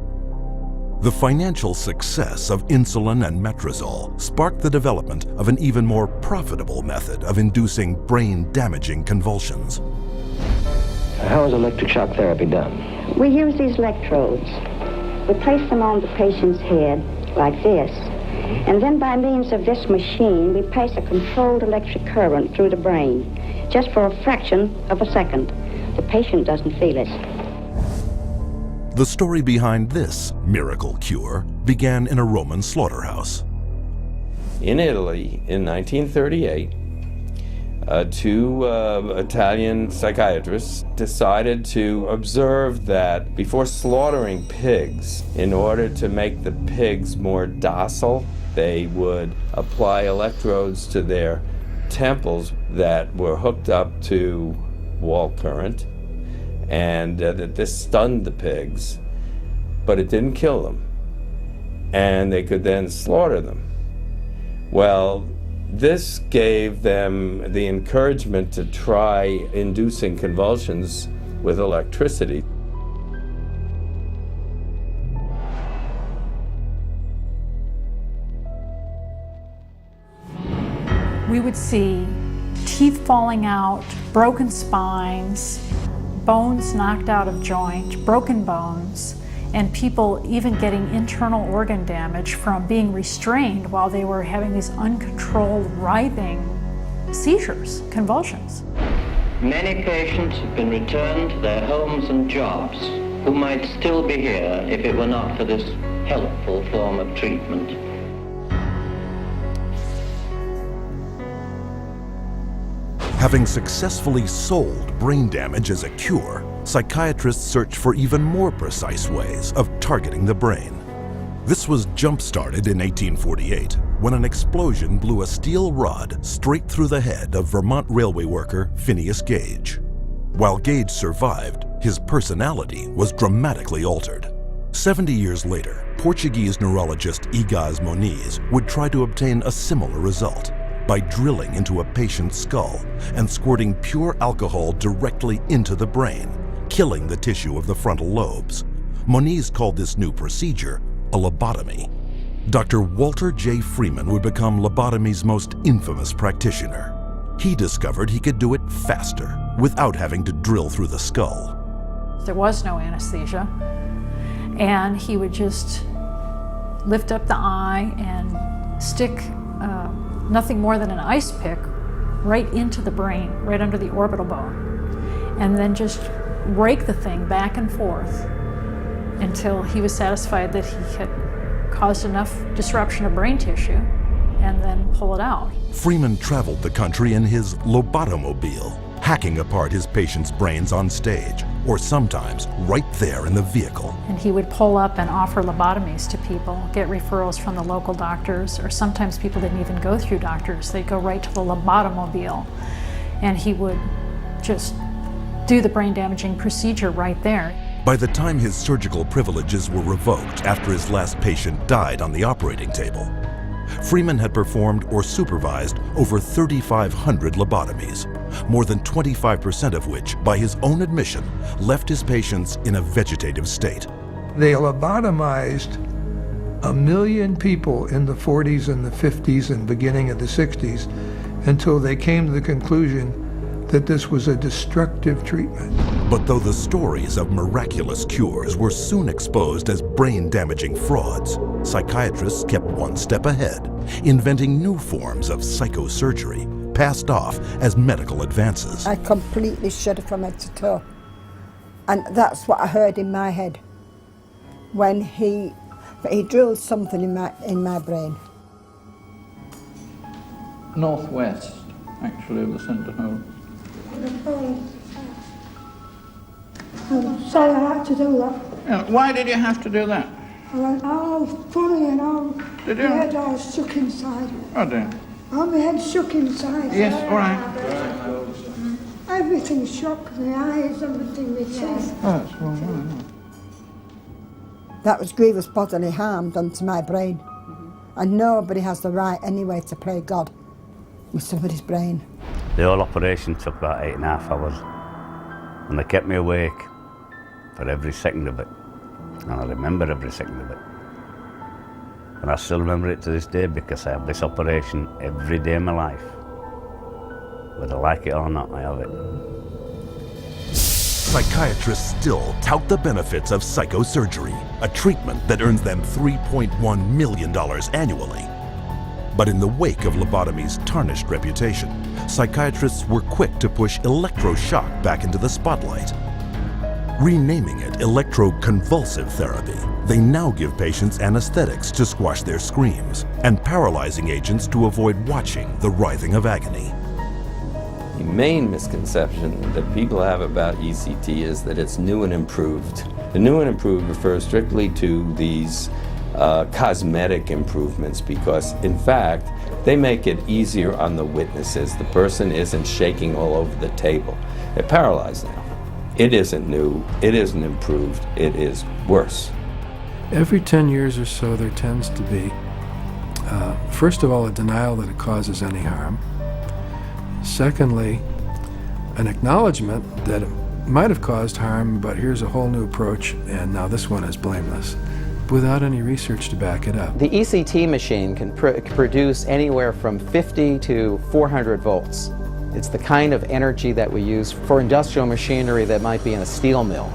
The financial success of insulin and metrazole sparked the development of an even more profitable method of inducing brain-damaging convulsions. How is electric shock therapy done? We use these electrodes. We place them on the patient's head like this, and then by means of this machine, we pass a controlled electric current through the brain, just for a fraction of a second. The patient doesn't feel it. The story behind this miracle cure began in a Roman slaughterhouse. In Italy, in 1938, two Italian psychiatrists decided to observe that before slaughtering pigs, in order to make the pigs more docile, they would apply electrodes to their temples that were hooked up to wall current, and that this stunned the pigs, but it didn't kill them, and they could then slaughter them. Well, this gave them the encouragement to try inducing convulsions with electricity. We would see teeth falling out, broken spines, bones knocked out of joint, broken bones, and people even getting internal organ damage from being restrained while they were having these uncontrolled writhing seizures, convulsions. Many patients have been returned to their homes and jobs who might still be here if it were not for this helpful form of treatment. Having successfully sold brain damage as a cure, psychiatrists search for even more precise ways of targeting the brain. This was jump-started in 1848 when an explosion blew a steel rod straight through the head of Vermont railway worker Phineas Gage. While Gage survived, his personality was dramatically altered. 70 years later, Portuguese neurologist Egas Moniz would try to obtain a similar result by drilling into a patient's skull and squirting pure alcohol directly into the brain, killing the tissue of the frontal lobes. Moniz called this new procedure a lobotomy. Dr. Walter J. Freeman would become lobotomy's most infamous practitioner. He discovered he could do it faster without having to drill through the skull. There was no anesthesia, and he would just lift up the eye and stick nothing more than an ice pick right into the brain, right under the orbital bone, and then just rake the thing back and forth until he was satisfied that he had caused enough disruption of brain tissue, and then pull it out. Freeman traveled the country in his lobotomobile, hacking apart his patients' brains on stage, or sometimes right there in the vehicle. And he would pull up and offer lobotomies to people, get referrals from the local doctors, or sometimes people didn't even go through doctors. They'd go right to the lobotomobile, and he would just do the brain-damaging procedure right there. By the time his surgical privileges were revoked after his last patient died on the operating table, Freeman had performed or supervised over 3,500 lobotomies, more than 25% of which, by his own admission, left his patients in a vegetative state. They lobotomized 1 million people in the 40s and the 50s and beginning of the 60s until they came to the conclusion that this was a destructive treatment. But though the stories of miraculous cures were soon exposed as brain-damaging frauds, psychiatrists kept one step ahead, inventing new forms of psychosurgery, passed off as medical advances. I completely shudder from head to toe. And that's what I heard in my head when he drilled something in my brain. Northwest, actually, of the centre home. I'm sorry I had to do that. Yeah, why did you have to do that? I went all funny and all. Did you? My head all shook inside. Oh dear. All my head shook inside. Yes, all right. Everything shook, my eyes, everything, my teeth. Oh, that's wrong. That was grievous bodily harm done to my brain. And nobody has the right anyway to play God with somebody's brain. The whole operation took about 8.5 hours, and they kept me awake for every second of it, and I remember every second of it. And I still remember it to this day because I have this operation every day of my life. Whether I like it or not, I have it. Psychiatrists still tout the benefits of psychosurgery, a treatment that earns them $3.1 million annually. But in the wake of lobotomy's tarnished reputation, psychiatrists were quick to push electroshock back into the spotlight. Renaming it electroconvulsive therapy, they now give patients anesthetics to squash their screams and paralyzing agents to avoid watching the writhing of agony. The main misconception that people have about ECT is that it's new and improved. The new and improved refers strictly to these cosmetic improvements because, in fact, they make it easier on the witnesses. The person isn't shaking all over the table. They're paralyzed now. It isn't new, it isn't improved, it is worse. Every 10 years or so there tends to be, first of all, a denial that it causes any harm. Secondly, an acknowledgement that it might have caused harm, but here's a whole new approach, and now this one is blameless, without any research to back it up. The ECT machine can produce anywhere from 50 to 400 volts. It's the kind of energy that we use for industrial machinery that might be in a steel mill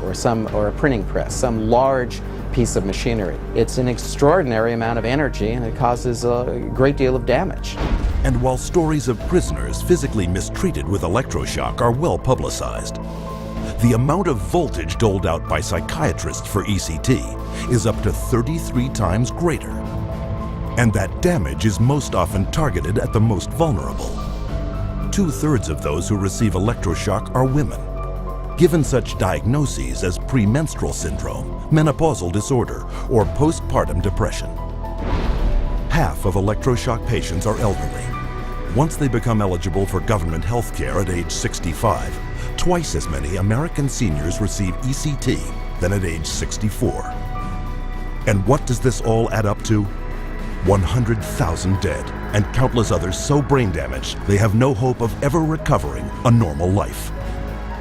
or a printing press, some large piece of machinery. It's an extraordinary amount of energy, and it causes a great deal of damage. And while stories of prisoners physically mistreated with electroshock are well publicized, the amount of voltage doled out by psychiatrists for ECT is up to 33 times greater. And that damage is most often targeted at the most vulnerable. 2/3 of those who receive electroshock are women, given such diagnoses as premenstrual syndrome, menopausal disorder, or postpartum depression. Half of electroshock patients are elderly. Once they become eligible for government health care at age 65, twice as many American seniors receive ECT than at age 64. And what does this all add up to? 100,000 dead, and countless others so brain damaged they have no hope of ever recovering a normal life.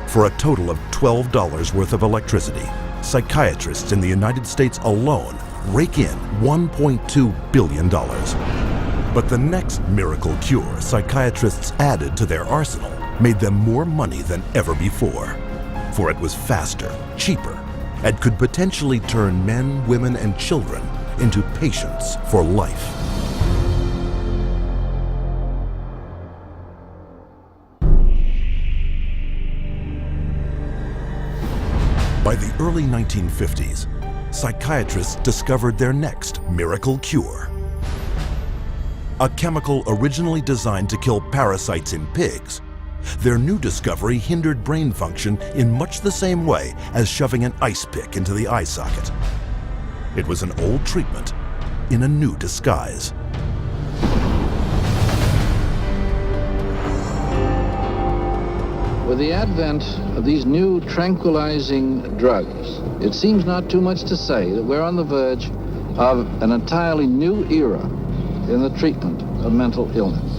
For a total of $12 worth of electricity, psychiatrists in the United States alone rake in $1.2 billion. But the next miracle cure psychiatrists added to their arsenal made them more money than ever before. For it was faster, cheaper, and could potentially turn men, women, and children into patients for life. By the early 1950s, psychiatrists discovered their next miracle cure. A chemical originally designed to kill parasites in pigs, their new discovery hindered brain function in much the same way as shoving an ice pick into the eye socket. It was an old treatment in a new disguise. With the advent of these new tranquilizing drugs, it seems not too much to say that we're on the verge of an entirely new era in the treatment of mental illness.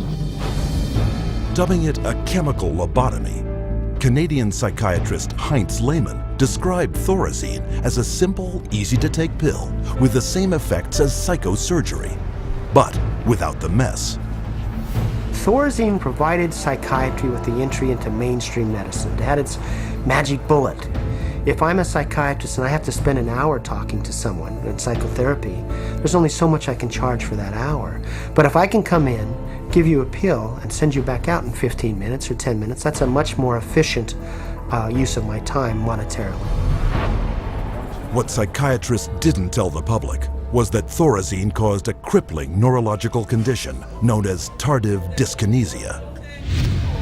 Dubbing it a chemical lobotomy, Canadian psychiatrist Heinz Lehmann described Thorazine as a simple, easy-to-take pill with the same effects as psychosurgery, but without the mess. Thorazine provided psychiatry with the entry into mainstream medicine. It had its magic bullet. If I'm a psychiatrist and I have to spend an hour talking to someone in psychotherapy, there's only so much I can charge for that hour. But if I can come in, give you a pill, and send you back out in 15 minutes or 10 minutes, that's a much more efficient use of my time monetarily. What psychiatrists didn't tell the public was that Thorazine caused a crippling neurological condition known as tardive dyskinesia.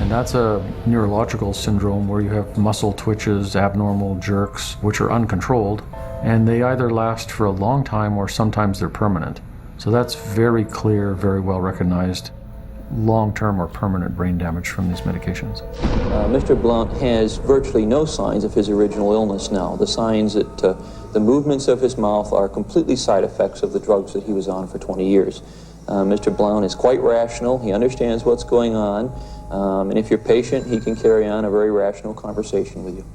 And that's a neurological syndrome where you have muscle twitches, abnormal jerks, which are uncontrolled, and they either last for a long time or sometimes they're permanent. So that's very clear, very well recognized long-term or permanent brain damage from these medications. Mr. Blount has virtually no signs of his original illness now. The signs that the movements of his mouth are completely side effects of the drugs that he was on for 20 years. Mr. Blount is quite rational. He understands what's going on. And if you're patient, he can carry on a very rational conversation with you.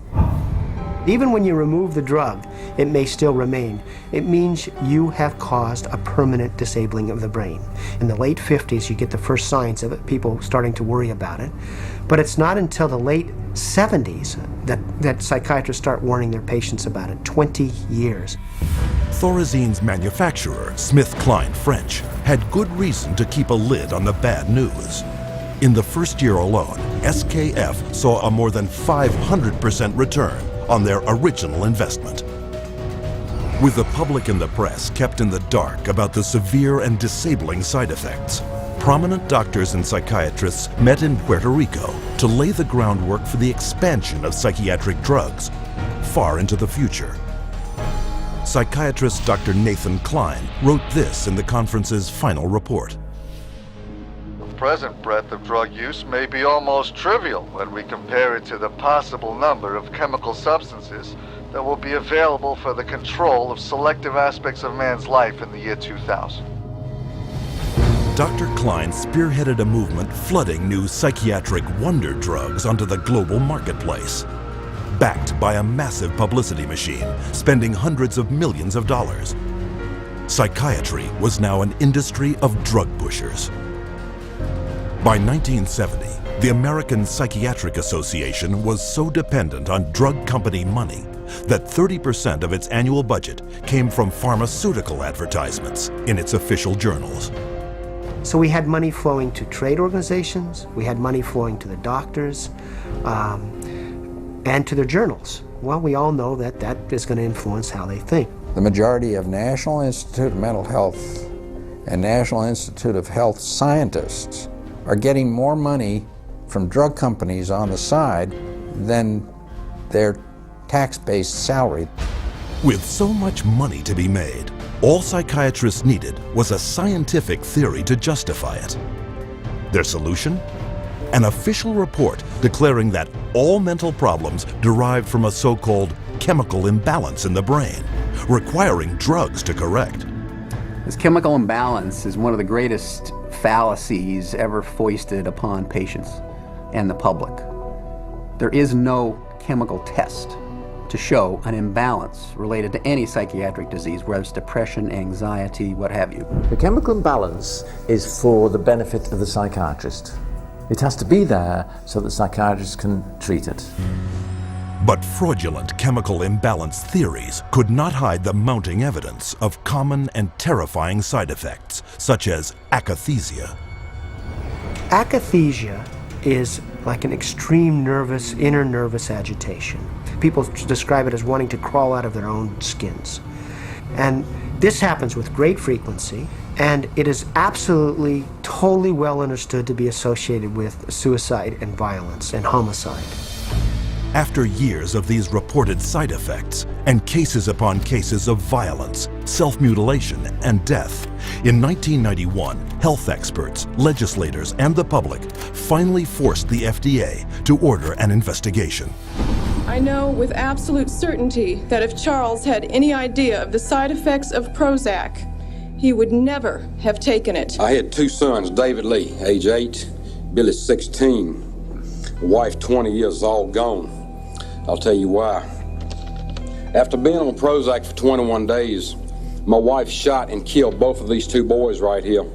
Even when you remove the drug, it may still remain. It means you have caused a permanent disabling of the brain. In the late 50s, you get the first signs of it, people starting to worry about it. But it's not until the late 70s that psychiatrists start warning their patients about it, 20 years. Thorazine's manufacturer, SmithKline French, had good reason to keep a lid on the bad news. In the first year alone, SKF saw a more than 500% return on their original investment. With the public and the press kept in the dark about the severe and disabling side effects, prominent doctors and psychiatrists met in Puerto Rico to lay the groundwork for the expansion of psychiatric drugs far into the future. Psychiatrist Dr. Nathan Klein wrote this in the conference's final report. The present breadth of drug use may be almost trivial when we compare it to the possible number of chemical substances that will be available for the control of selective aspects of man's life in the year 2000. Dr. Klein spearheaded a movement flooding new psychiatric wonder drugs onto the global marketplace, backed by a massive publicity machine spending hundreds of millions of dollars. Psychiatry was now an industry of drug pushers. By 1970, The American Psychiatric Association was so dependent on drug company money that 30% of its annual budget came from pharmaceutical advertisements in its official journals. So we had money flowing to trade organizations, we had money flowing to the doctors, and to their journals. Well, we all know that that is going to influence how they think. The majority of National Institute of Mental Health and National Institute of Health scientists are getting more money from drug companies on the side than their tax-based salary. With so much money to be made, all psychiatrists needed was a scientific theory to justify it. Their solution? An official report declaring that all mental problems derive from a so-called chemical imbalance in the brain, requiring drugs to correct. This chemical imbalance is one of the greatest fallacies ever foisted upon patients and the public. There is no chemical test to show an imbalance related to any psychiatric disease, whether it's depression, anxiety, what have you. The chemical imbalance is for the benefit of the psychiatrist. It has to be there so that psychiatrists can treat it. But fraudulent chemical imbalance theories could not hide the mounting evidence of common and terrifying side effects, such as akathisia. Akathisia is like an extreme inner nervous agitation. People describe it as wanting to crawl out of their own skins. And this happens with great frequency, and it is absolutely, totally well understood to be associated with suicide and violence and homicide. After years of these reported side effects and cases upon cases of violence, self-mutilation, and death, in 1991, health experts, legislators, and the public finally forced the FDA to order an investigation. I know with absolute certainty that if Charles had any idea of the side effects of Prozac, he would never have taken it. I had two sons, David Lee, age 8, Billy 16, wife 20 years, all gone. I'll tell you why. After being on Prozac for 21 days, my wife shot and killed both of these two boys right here.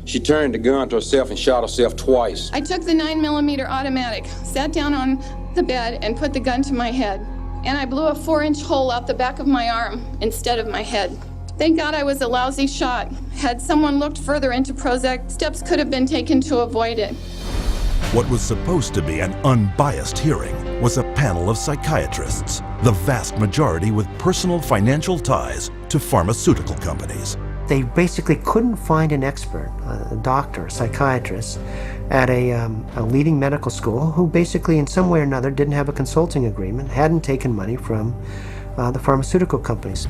She turned the gun to herself and shot herself twice. I took the 9mm automatic, sat down on the bed and put the gun to my head. And I blew a 4-inch hole out the back of my arm instead of my head. Thank God I was a lousy shot. Had someone looked further into Prozac, steps could have been taken to avoid it. What was supposed to be an unbiased hearing was a panel of psychiatrists, the vast majority with personal financial ties to pharmaceutical companies. They basically couldn't find an expert, a doctor, a psychiatrist, at a leading medical school who basically in some way or another didn't have a consulting agreement, hadn't taken money from the pharmaceutical companies.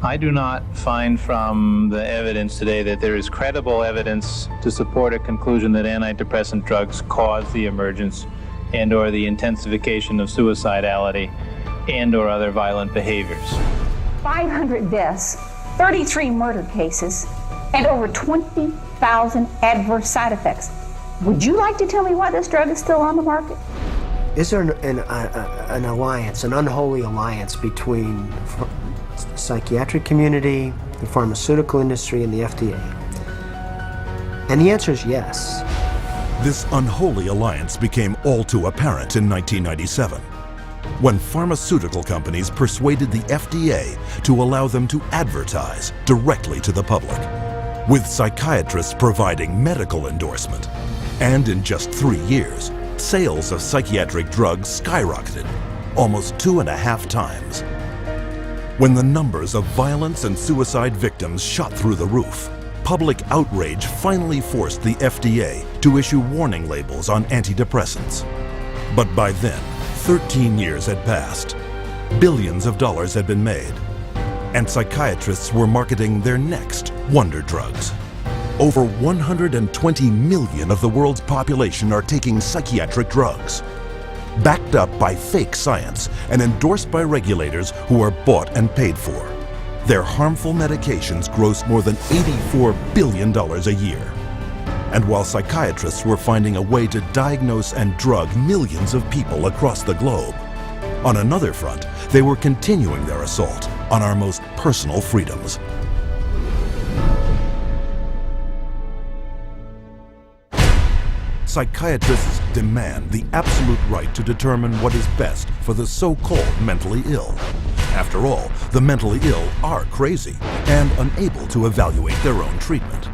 I do not find from the evidence today that there is credible evidence to support a conclusion that antidepressant drugs cause the emergence and or the intensification of suicidality and or other violent behaviors. 500 deaths, 33 murder cases, and over 20,000 adverse side effects. Would you like to tell me why this drug is still on the market? Is there an alliance, an unholy alliance between the psychiatric community, the pharmaceutical industry, and the FDA? And the answer is yes. This unholy alliance became all too apparent in 1997, when pharmaceutical companies persuaded the FDA to allow them to advertise directly to the public, with psychiatrists providing medical endorsement. And in just 3 years, sales of psychiatric drugs skyrocketed, almost 2.5 times. When the numbers of violence and suicide victims shot through the roof, public outrage finally forced the FDA to issue warning labels on antidepressants. But by then, 13 years had passed, billions of dollars had been made, and psychiatrists were marketing their next wonder drugs. Over 120 million of the world's population are taking psychiatric drugs, backed up by fake science and endorsed by regulators who are bought and paid for. Their harmful medications gross more than $84 billion a year. And while psychiatrists were finding a way to diagnose and drug millions of people across the globe, on another front, they were continuing their assault on our most personal freedoms. psychiatrists demand the absolute right to determine what is best for the so-called mentally ill. After all, the mentally ill are crazy and unable to evaluate their own treatment.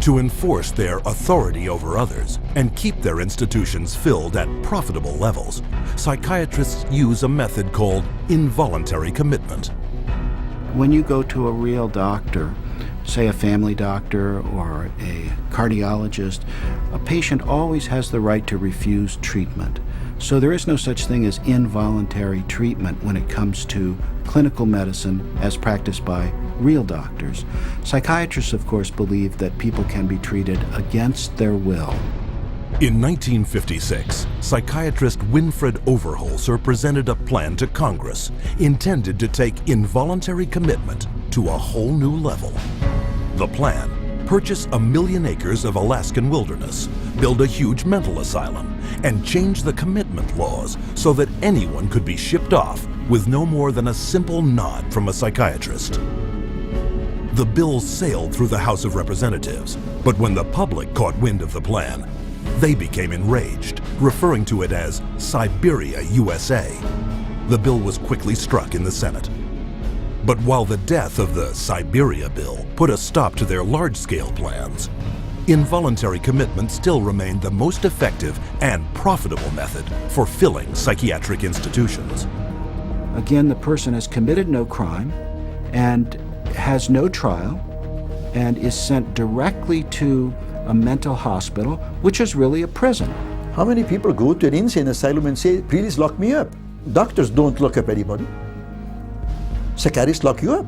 To enforce their authority over others and keep their institutions filled at profitable levels, psychiatrists use a method called involuntary commitment. When you go to a real doctor, say a family doctor or a cardiologist, a patient always has the right to refuse treatment. So there is no such thing as involuntary treatment when it comes to clinical medicine as practiced by real doctors. Psychiatrists, of course, believe that people can be treated against their will. In 1956, psychiatrist Winfred Overholser presented a plan to Congress intended to take involuntary commitment to a whole new level. The plan: purchase 1 million acres of Alaskan wilderness, build a huge mental asylum, and change the commitment laws so that anyone could be shipped off with no more than a simple nod from a psychiatrist. The bill sailed through the House of Representatives, but when the public caught wind of the plan, they became enraged, referring to it as Siberia, USA. The bill was quickly struck in the Senate. But while the death of the Siberia bill put a stop to their large-scale plans, involuntary commitment still remained the most effective and profitable method for filling psychiatric institutions. Again, the person has committed no crime and has no trial and is sent directly to a mental hospital, which is really a prison. How many people go to an insane asylum and say, please lock me up? Doctors don't lock up anybody. Psychiatrists lock you up.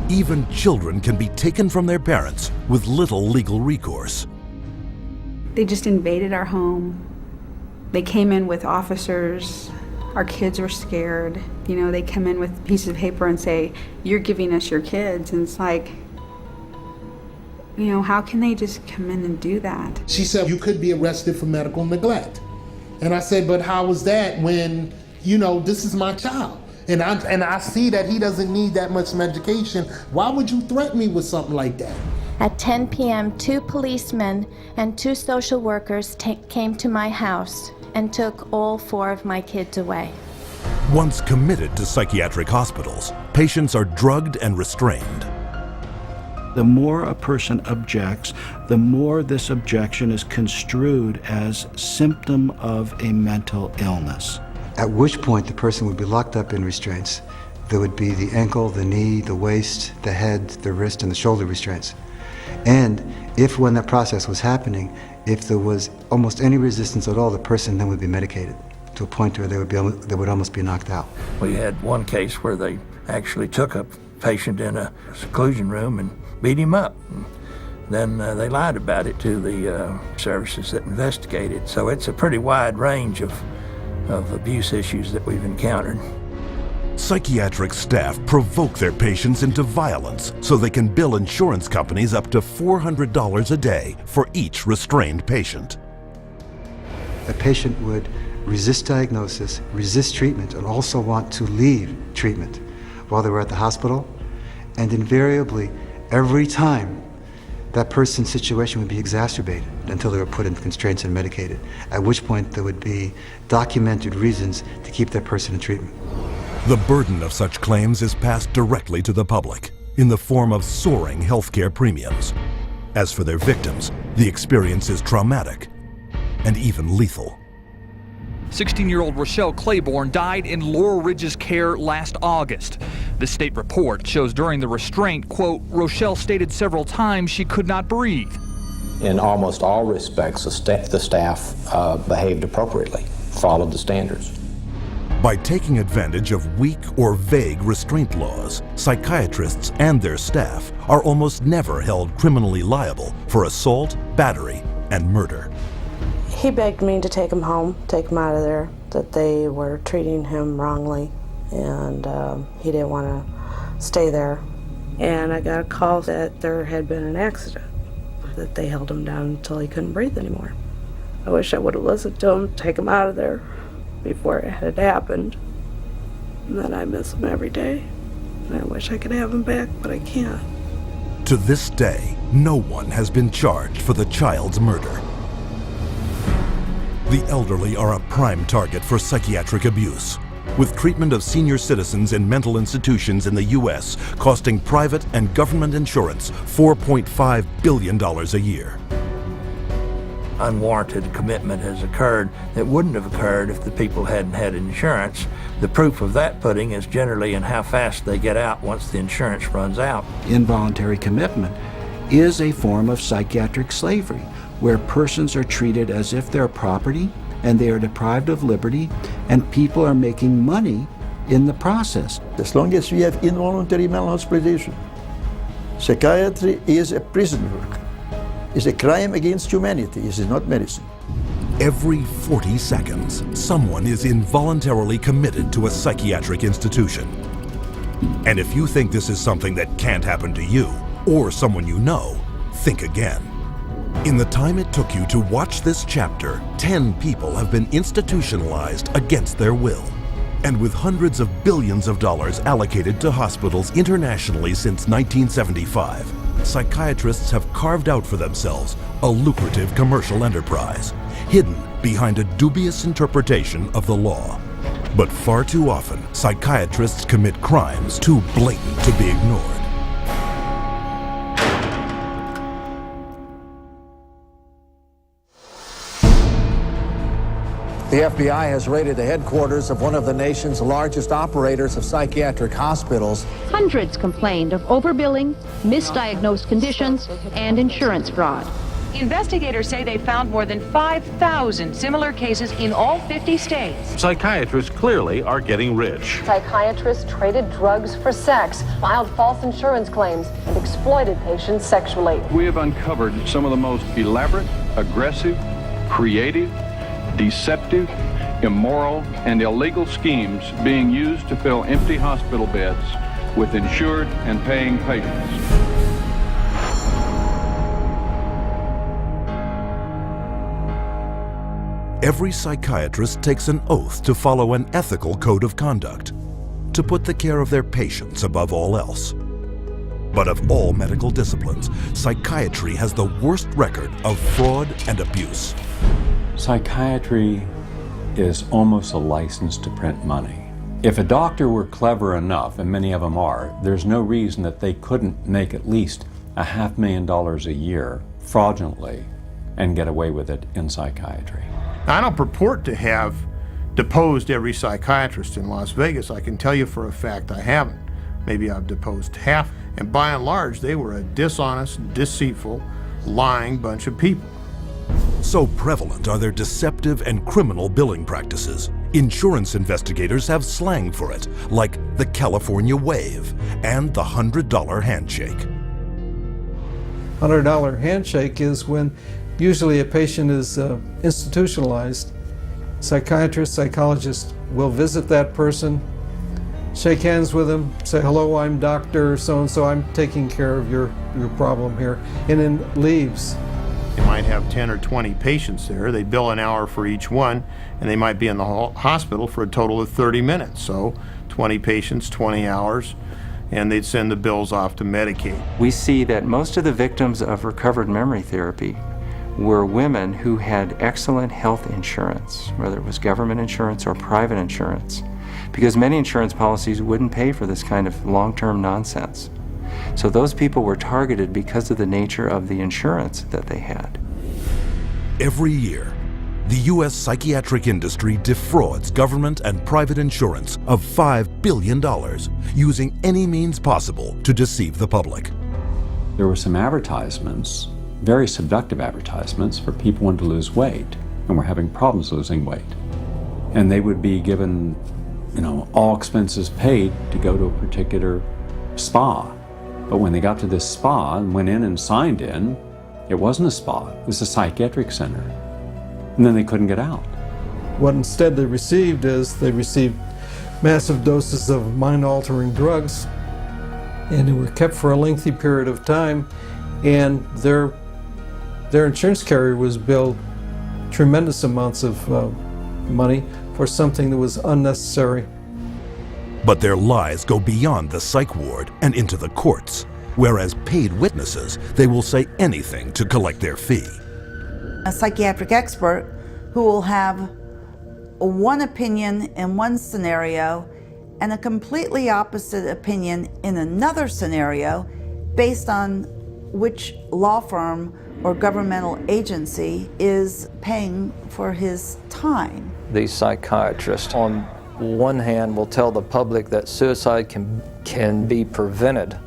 Even children can be taken from their parents with little legal recourse. They just invaded our home. They came in with officers. Our kids were scared. You know, they come in with pieces of paper and say, you're giving us your kids. And it's like, you know, how can they just come in and do that? She said, you could be arrested for medical neglect. And I said, but how was that when, you know, this is my child? And I see that he doesn't need that much medication. Why would you threaten me with something like that? At 10 p.m., 2 policemen and 2 social workers came to my house and took all 4 of my kids away. Once committed to psychiatric hospitals, patients are drugged and restrained. The more a person objects, the more this objection is construed as symptom of a mental illness. At which point the person would be locked up in restraints. There would be the ankle, the knee, the waist, the head, the wrist, and the shoulder restraints. And if when that process was happening, if there was almost any resistance at all, the person then would be medicated to a point where they would almost be knocked out. We had one case where they actually took a patient in a seclusion room and beat him up. Then they lied about it to the services that investigated. So it's a pretty wide range of abuse issues that we've encountered. Psychiatric staff provoke their patients into violence so they can bill insurance companies up to $400 a day for each restrained patient. A patient would resist diagnosis, resist treatment, and also want to leave treatment while they were at the hospital. And invariably, every time, that person's situation would be exacerbated until they were put in constraints and medicated, at which point there would be documented reasons to keep that person in treatment. The burden of such claims is passed directly to the public in the form of soaring healthcare premiums. As for their victims, the experience is traumatic and even lethal. 16-year-old Rochelle Claiborne died in Laurel Ridge's care last August. The state report shows during the restraint, quote, Rochelle stated several times she could not breathe. In almost all respects, the staff behaved appropriately, followed the standards. By taking advantage of weak or vague restraint laws, psychiatrists and their staff are almost never held criminally liable for assault, battery, and murder. He begged me to take him home, take him out of there, that they were treating him wrongly, and he didn't want to stay there. And I got a call that there had been an accident, that they held him down until he couldn't breathe anymore. I wish I would have listened to him, take him out of there before it had happened. And then I miss him every day. And I wish I could have him back, but I can't. To this day, no one has been charged for the child's murder. The elderly are a prime target for psychiatric abuse, with treatment of senior citizens in mental institutions in the U.S. costing private and government insurance $4.5 billion a year. Unwarranted commitment has occurred that wouldn't have occurred if the people hadn't had insurance. The proof of that pudding is generally in how fast they get out once the insurance runs out. Involuntary commitment is a form of psychiatric slavery, where persons are treated as if they're property and they are deprived of liberty, and people are making money in the process. As long as we have involuntary malhospitalization, psychiatry is a prison work. It's a crime against humanity. It is not medicine. Every 40 seconds, someone is involuntarily committed to a psychiatric institution. And if you think this is something that can't happen to you or someone you know, think again. In the time it took you to watch this chapter, 10 people have been institutionalized against their will. And with hundreds of billions of dollars allocated to hospitals internationally since 1975, psychiatrists have carved out for themselves a lucrative commercial enterprise, hidden behind a dubious interpretation of the law. But far too often, psychiatrists commit crimes too blatant to be ignored. The FBI has raided the headquarters of one of the nation's largest operators of psychiatric hospitals. Hundreds complained of overbilling, misdiagnosed conditions, and insurance fraud. Investigators say they found more than 5,000 similar cases in all 50 states. Psychiatrists clearly are getting rich. Psychiatrists traded drugs for sex, filed false insurance claims, and exploited patients sexually. We have uncovered some of the most elaborate, aggressive, creative, deceptive, immoral, and illegal schemes being used to fill empty hospital beds with insured and paying patients. Every psychiatrist takes an oath to follow an ethical code of conduct, to put the care of their patients above all else. But of all medical disciplines, psychiatry has the worst record of fraud and abuse. Psychiatry is almost a license to print money. If a doctor were clever enough, and many of them are, there's no reason that they couldn't make at least $500,000 a year fraudulently and get away with it in psychiatry. I don't purport to have deposed every psychiatrist in Las Vegas. I can tell you for a fact I haven't. Maybe I've deposed half, and by and large, they were a dishonest, deceitful, lying bunch of people. So prevalent are their deceptive and criminal billing practices. Insurance investigators have slang for it, like the California wave and the $100 handshake. $100 handshake is when usually a patient is institutionalized. Psychiatrists, psychologists will visit that person, shake hands with them, say, hello, I'm Dr. So-and-so, I'm taking care of your problem here, and then leaves. They might have 10 or 20 patients there. They bill an hour for each one, and they might be in the hospital for a total of 30 minutes. So 20 patients, 20 hours, and they'd send the bills off to Medicaid. We see that most of the victims of recovered memory therapy were women who had excellent health insurance, whether it was government insurance or private insurance, because many insurance policies wouldn't pay for this kind of long-term nonsense. So those people were targeted because of the nature of the insurance that they had. Every year, the U.S. psychiatric industry defrauds government and private insurance of $5 billion, using any means possible to deceive the public. There were some advertisements, very seductive advertisements, for people wanting to lose weight and were having problems losing weight. And they would be given, all expenses paid to go to a particular spa. But when they got to this spa and went in and signed in, it wasn't a spa, it was a psychiatric center. And then they couldn't get out. What instead they received massive doses of mind-altering drugs, and they were kept for a lengthy period of time, and their insurance carrier was billed tremendous amounts of money for something that was unnecessary. But their lies go beyond the psych ward and into the courts, where as paid witnesses, they will say anything to collect their fee. A psychiatric expert who will have one opinion in one scenario and a completely opposite opinion in another scenario based on which law firm or governmental agency is paying for his time. These psychiatrists, on one hand, will tell the public that suicide can be prevented,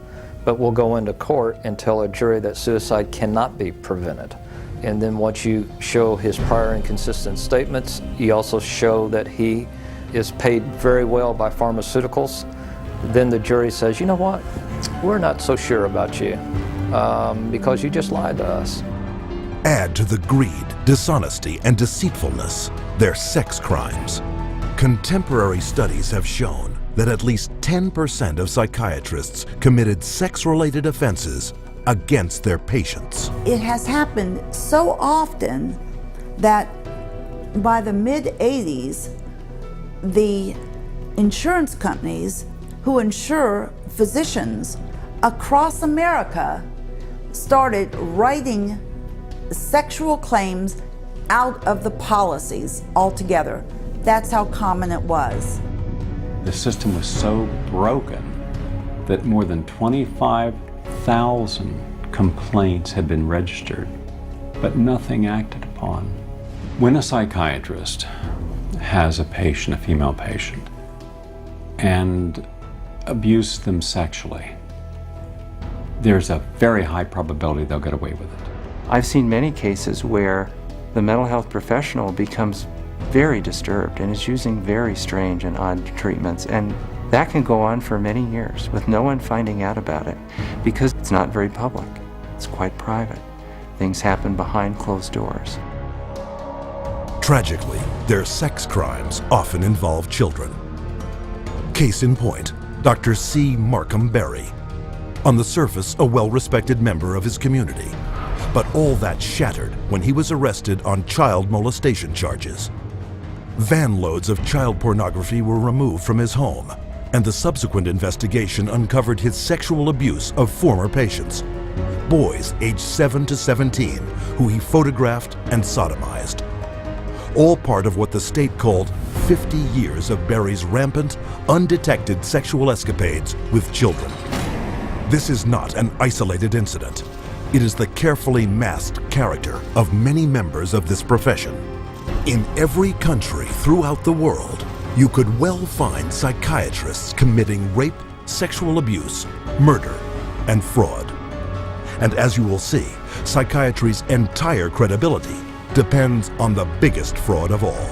but will go into court and tell a jury that suicide cannot be prevented. And then once you show his prior inconsistent statements, you also show that he is paid very well by pharmaceuticals, then the jury says, you know what, we're not so sure about you because you just lied to us. Add to the greed, dishonesty, and deceitfulness their sex crimes. Contemporary studies have shown that at least 10% of psychiatrists committed sex-related offenses against their patients. It has happened so often that by the mid-'80s, the insurance companies who insure physicians across America started writing sexual claims out of the policies altogether. That's how common it was. The system was so broken that more than 25,000 complaints had been registered, but nothing acted upon. When a psychiatrist has a patient, a female patient, and abuse them sexually, there's a very high probability they'll get away with it. I've seen many cases where the mental health professional becomes very disturbed and is using very strange and odd treatments, and that can go on for many years with no one finding out about it because it's not very public. It's quite private. Things happen behind closed doors. Tragically, their sex crimes often involve children. Case in point, Dr. C. Markham Berry. On the surface, a well-respected member of his community. But all that shattered when he was arrested on child molestation charges. Van loads of child pornography were removed from his home, and the subsequent investigation uncovered his sexual abuse of former patients, boys aged 7 to 17, who he photographed and sodomized. All part of what the state called 50 years of Berry's rampant, undetected sexual escapades with children. This is not an isolated incident. It is the carefully masked character of many members of this profession. In every country throughout the world, you could well find psychiatrists committing rape, sexual abuse, murder, and fraud. And as you will see, psychiatry's entire credibility depends on the biggest fraud of all.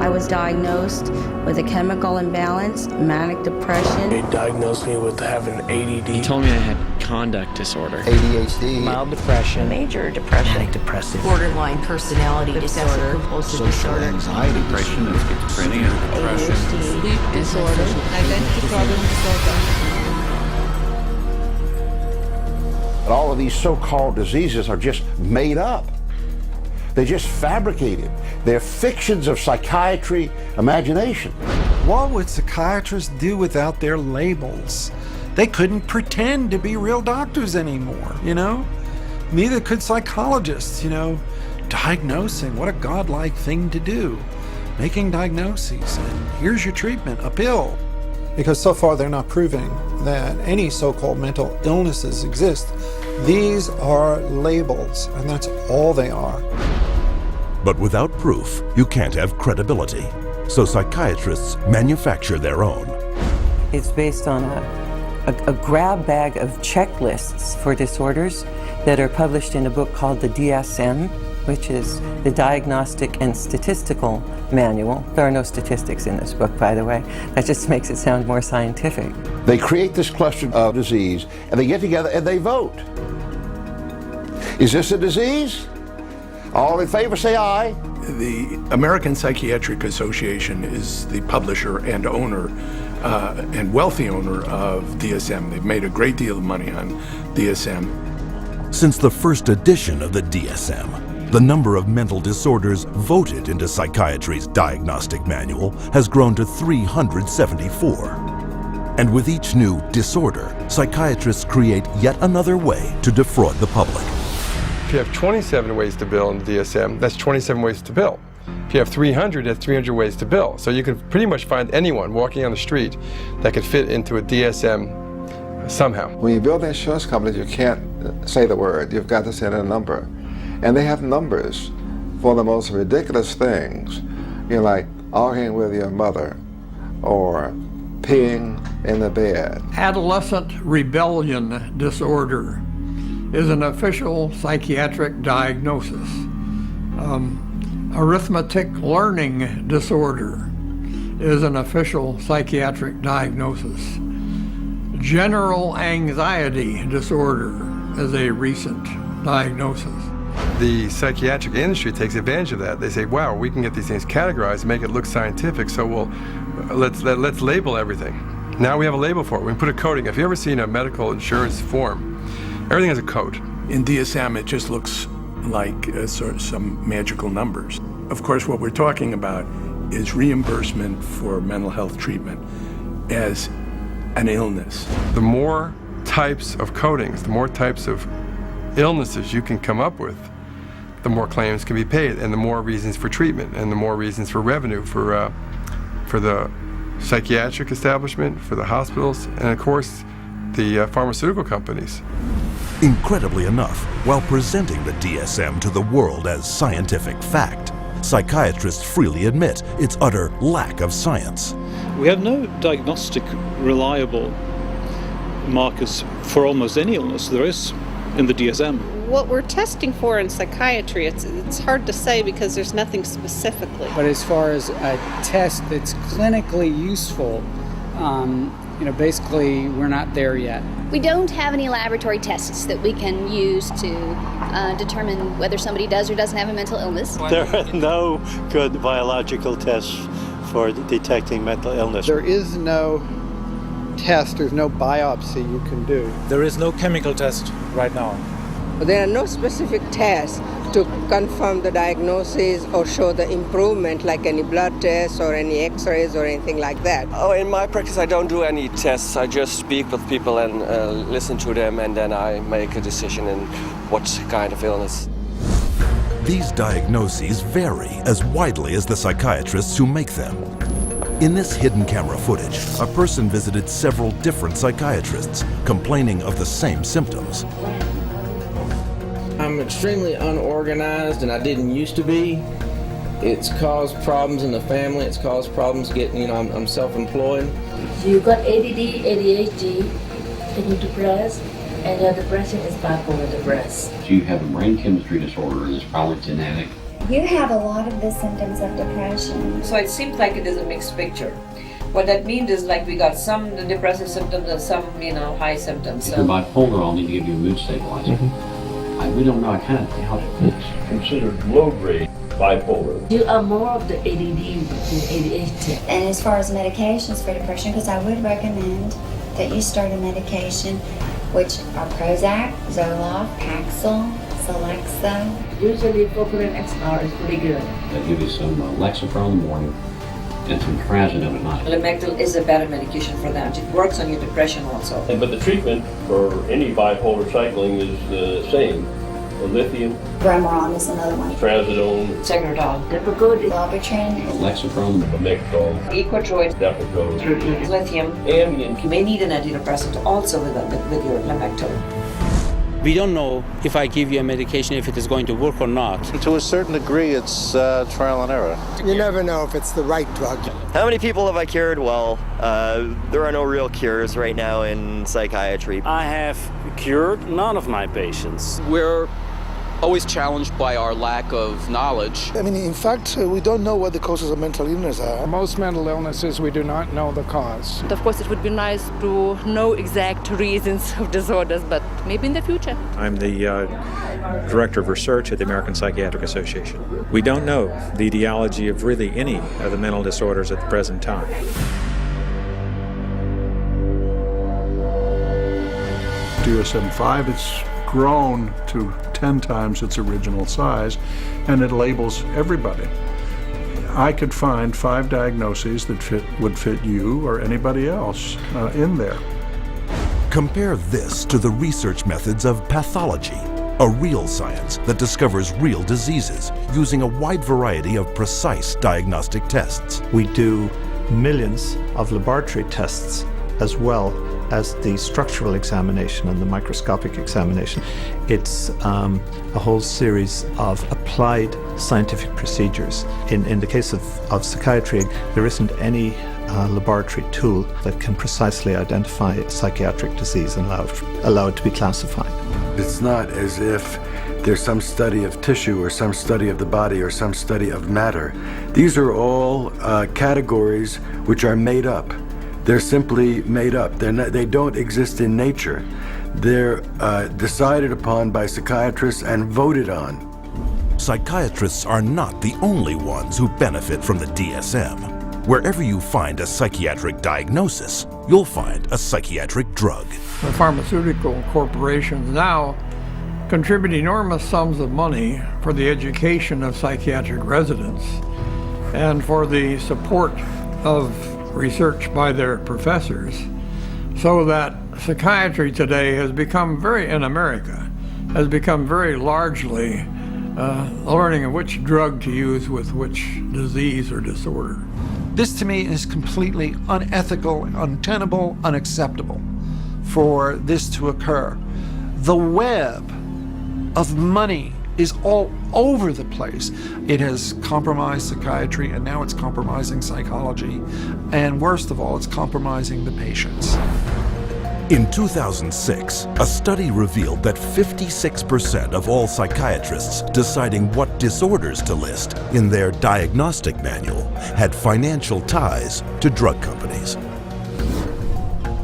I was diagnosed with a chemical imbalance, manic depression. They diagnosed me with having ADD. He told me I had conduct disorder, ADHD, mild depression, major depression, manic depressive, borderline personality disorder, compulsive disorder, anxiety, depression, and schizophrenia, depression, sleep disorder, identity problem disorder. But all of these so-called diseases are just made up. They're just fabricated. They're fictions of psychiatry imagination. What would psychiatrists do without their labels? They couldn't pretend to be real doctors anymore, you know? Neither could psychologists, you know? Diagnosing, what a godlike thing to do. Making diagnoses, and here's your treatment, a pill. Because so far they're not proving that any so-called mental illnesses exist. These are labels, and that's all they are. But without proof, you can't have credibility. So psychiatrists manufacture their own. It's based on a grab bag of checklists for disorders that are published in a book called the DSM, which is the Diagnostic and Statistical Manual. There are no statistics in this book, by the way. That just makes it sound more scientific. They create this cluster of disease, and they get together and they vote. Is this a disease? All in favor, say aye. The American Psychiatric Association is the publisher and owner and wealthy owner of DSM. They've made a great deal of money on DSM. Since the first edition of the DSM, the number of mental disorders voted into psychiatry's diagnostic manual has grown to 374. And with each new disorder, psychiatrists create yet another way to defraud the public. If you have 27 ways to bill in the DSM, that's 27 ways to bill. If you have 300, that's 300 ways to bill. So you can pretty much find anyone walking on the street that could fit into a DSM somehow. When you build an insurance company, you can't say the word. You've got to say a number. And they have numbers for the most ridiculous things. You know, like arguing with your mother or peeing in the bed. Adolescent rebellion disorder is an official psychiatric diagnosis. Arithmetic learning disorder is an official psychiatric diagnosis. General anxiety disorder is a recent diagnosis. The psychiatric industry takes advantage of that. They say, wow, we can get these things categorized and make it look scientific, so let's label everything. Now we have a label for it. We can put a coding. If you've ever seen a medical insurance form, everything has a code. In DSM, it just looks like sort of some magical numbers. Of course, what we're talking about is reimbursement for mental health treatment as an illness. The more types of codings, the more types of illnesses you can come up with, the more claims can be paid, and the more reasons for treatment, and the more reasons for revenue for the psychiatric establishment, for the hospitals, and of course, the pharmaceutical companies. Incredibly enough, while presenting the DSM to the world as scientific fact, psychiatrists freely admit its utter lack of science. We have no diagnostic reliable markers for almost any illness there is in the DSM. What we're testing for in psychiatry, it's hard to say because there's nothing specifically. But as far as a test that's clinically useful, basically we're not there yet. We don't have any laboratory tests that we can use to determine whether somebody does or doesn't have a mental illness. There are no good biological tests for detecting mental illness. There is no test, there's no biopsy you can do. There is no chemical test right now. There are no specific tests to confirm the diagnosis or show the improvement, like any blood tests or any x-rays or anything like that. Oh, in my practice, I don't do any tests. I just speak with people and listen to them, and then I make a decision in what kind of illness. These diagnoses vary as widely as the psychiatrists who make them. In this hidden camera footage, a person visited several different psychiatrists, complaining of the same symptoms. I'm extremely unorganized, and I didn't used to be. It's caused problems in the family. It's caused problems getting, I'm self-employed. You got ADD, ADHD, and you're depressed, and your depression is bipolar depressed. You have a brain chemistry disorder, and it's probably genetic. You have a lot of the symptoms of depression. So it seems like it is a mixed picture. What that means is like we got some depressive symptoms and some, high symptoms. If you're bipolar, I'll need to give you a mood stabilizer. We don't know how to fix. Considered low-grade bipolar. You are more of the ADD than ADHD. And as far as medications for depression, because I would recommend that you start a medication, which are Prozac, Zoloft, Paxil, Celexa. Usually Propylene XR is pretty good. They give you some Lexapro in the morning and some trazodone at night. Lamictal is a better medication for that. It works on your depression also. But the treatment for any bipolar cycling is the same. The lithium. Bramaron is another one. Trazodone. Secretol. Depakote. Lobotrin. Lexapro. Lamictal. Equatroid. Depakote. Lithium. Ambien. You may need an antidepressant also with your Lamictal. We don't know if I give you a medication if it is going to work or not. To a certain degree, it's trial and error. You never know if it's the right drug. How many people have I cured? Well, there are no real cures right now in psychiatry. I have cured none of my patients. We're always challenged by our lack of knowledge. In fact, we don't know what the causes of mental illness are. Most mental illnesses, we do not know the cause. Of course, it would be nice to know exact reasons of disorders, but maybe in the future. I'm the Director of Research at the American Psychiatric Association. We don't know the etiology of really any of the mental disorders at the present time. DSM-5, it's grown to 10 times its original size, and it labels everybody. I could find 5 diagnoses that would fit you or anybody else in there. Compare this to the research methods of pathology, a real science that discovers real diseases using a wide variety of precise diagnostic tests. We do millions of laboratory tests as well as the structural examination and the microscopic examination. It's a whole series of applied scientific procedures. In the case of psychiatry, there isn't any laboratory tool that can precisely identify a psychiatric disease and allow it to be classified. It's not as if there's some study of tissue or some study of the body or some study of matter. These are all categories which are made up. They're simply made up. They don't exist in nature. They're decided upon by psychiatrists and voted on. Psychiatrists are not the only ones who benefit from the DSM. Wherever you find a psychiatric diagnosis, you'll find a psychiatric drug. The pharmaceutical corporations now contribute enormous sums of money for the education of psychiatric residents and for the support of research by their professors, so that psychiatry today has become in America, has become very largely learning which drug to use with which disease or disorder. This to me is completely unethical, untenable, unacceptable for this to occur. The web of money is all over the place. It has compromised psychiatry, and now it's compromising psychology, and worst of all, it's compromising the patients. In 2006, a study revealed that 56% of all psychiatrists deciding what disorders to list in their diagnostic manual had financial ties to drug companies.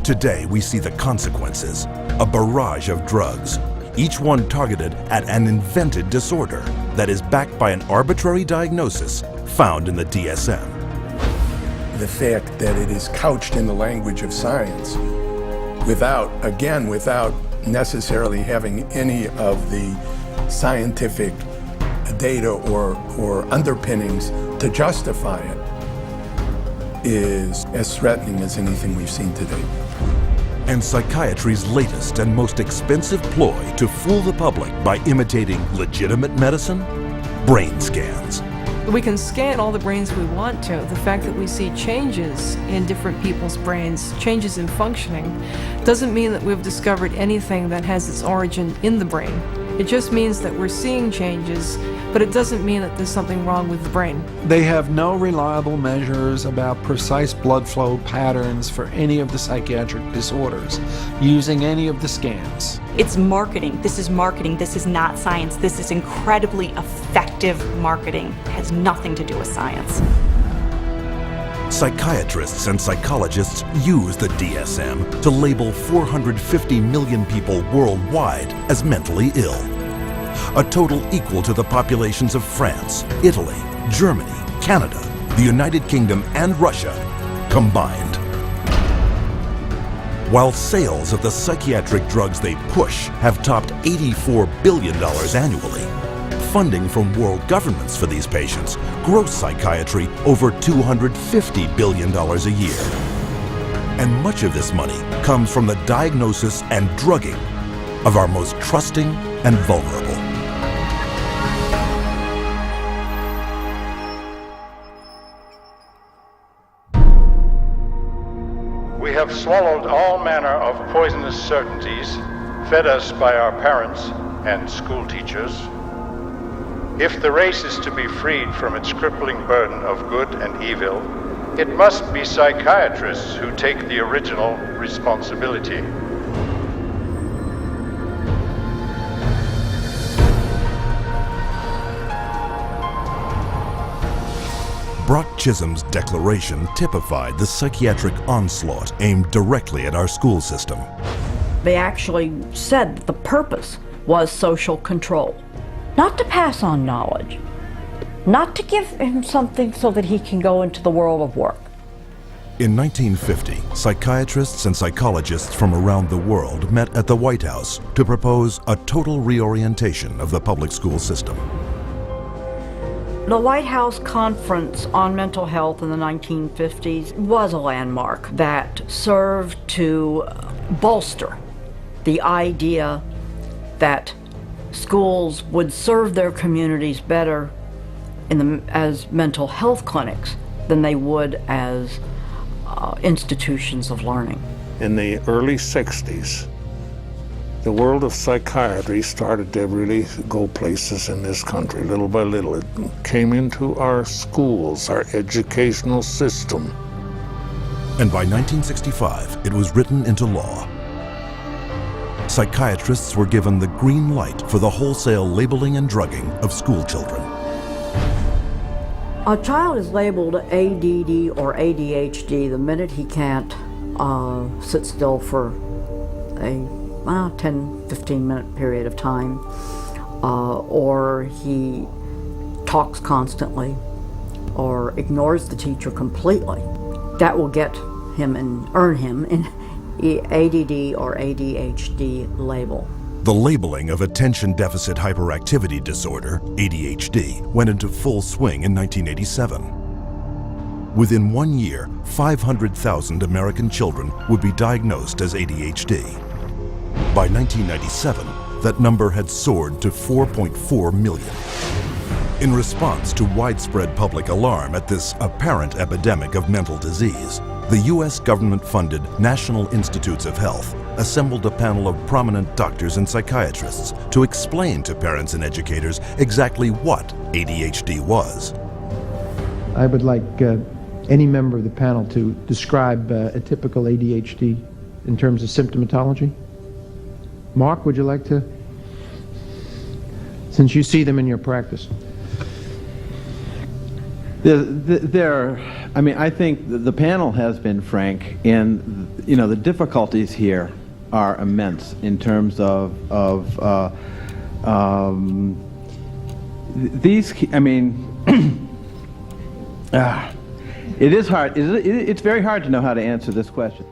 Today, we see the consequences, a barrage of drugs, each one targeted at an invented disorder that is backed by an arbitrary diagnosis found in the DSM. The fact that it is couched in the language of science without necessarily having any of the scientific data or underpinnings to justify it is as threatening as anything we've seen today. And psychiatry's latest and most expensive ploy to fool the public by imitating legitimate medicine? Brain scans. We can scan all the brains we want to. The fact that we see changes in different people's brains, changes in functioning, doesn't mean that we've discovered anything that has its origin in the brain. It just means that we're seeing changes, but it doesn't mean that there's something wrong with the brain. They have no reliable measures about precise blood flow patterns for any of the psychiatric disorders using any of the scans. It's marketing. This is marketing. This is not science. This is incredibly effective marketing. It has nothing to do with science. Psychiatrists and psychologists use the DSM to label 450 million people worldwide as mentally ill, a total equal to the populations of France, Italy, Germany, Canada, the United Kingdom, and Russia combined. While sales of the psychiatric drugs they push have topped $84 billion annually, funding from world governments for these patients gross psychiatry over $250 billion a year. And much of this money comes from the diagnosis and drugging of our most trusting and vulnerable. We have swallowed all manner of poisonous certainties fed us by our parents and school teachers. If the race is to be freed from its crippling burden of good and evil, it must be psychiatrists who take the original responsibility. Brock Chisholm's declaration typified the psychiatric onslaught aimed directly at our school system. They actually said that the purpose was social control. Not to pass on knowledge, not to give him something so that he can go into the world of work, In 1950, psychiatrists and psychologists from around the world met at the White House to propose a total reorientation of the public school system. The White House Conference on Mental Health in the 1950s was a landmark that served to bolster the idea that schools would serve their communities better as mental health clinics than they would as institutions of learning. In the early 60s, the world of psychiatry started to really go places in this country. Little by little, it came into our schools, our educational system. And by 1965, it was written into law. Psychiatrists were given the green light for the wholesale labeling and drugging of school children. A child is labeled ADD or ADHD the minute he can't sit still for a 10-15 minute period of time, or he talks constantly or ignores the teacher completely. That will get him and earn him an ADD or ADHD label. The labeling of attention deficit hyperactivity disorder, ADHD, went into full swing in 1987. Within 1 year, 500,000 American children would be diagnosed as ADHD. By 1997, that number had soared to 4.4 million. In response to widespread public alarm at this apparent epidemic of mental disease, the U.S. government-funded National Institutes of Health assembled a panel of prominent doctors and psychiatrists to explain to parents and educators exactly what ADHD was. I would like any member of the panel to describe a typical ADHD in terms of symptomatology. Mark, would you like to? Since you see them in your practice. I think the panel has been frank, and the difficulties here are immense in terms of these. It is hard. It's very hard to know how to answer this question.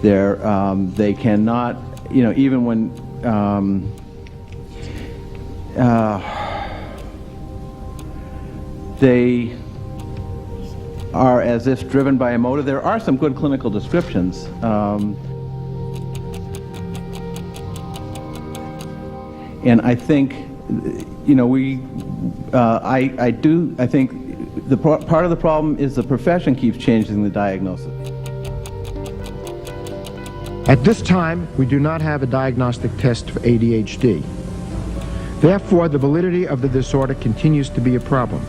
They cannot, even when. They are as if driven by a motive. There are some good clinical descriptions. And I think, I think part of the problem is the profession keeps changing the diagnosis. At this time, we do not have a diagnostic test for ADHD. Therefore, the validity of the disorder continues to be a problem.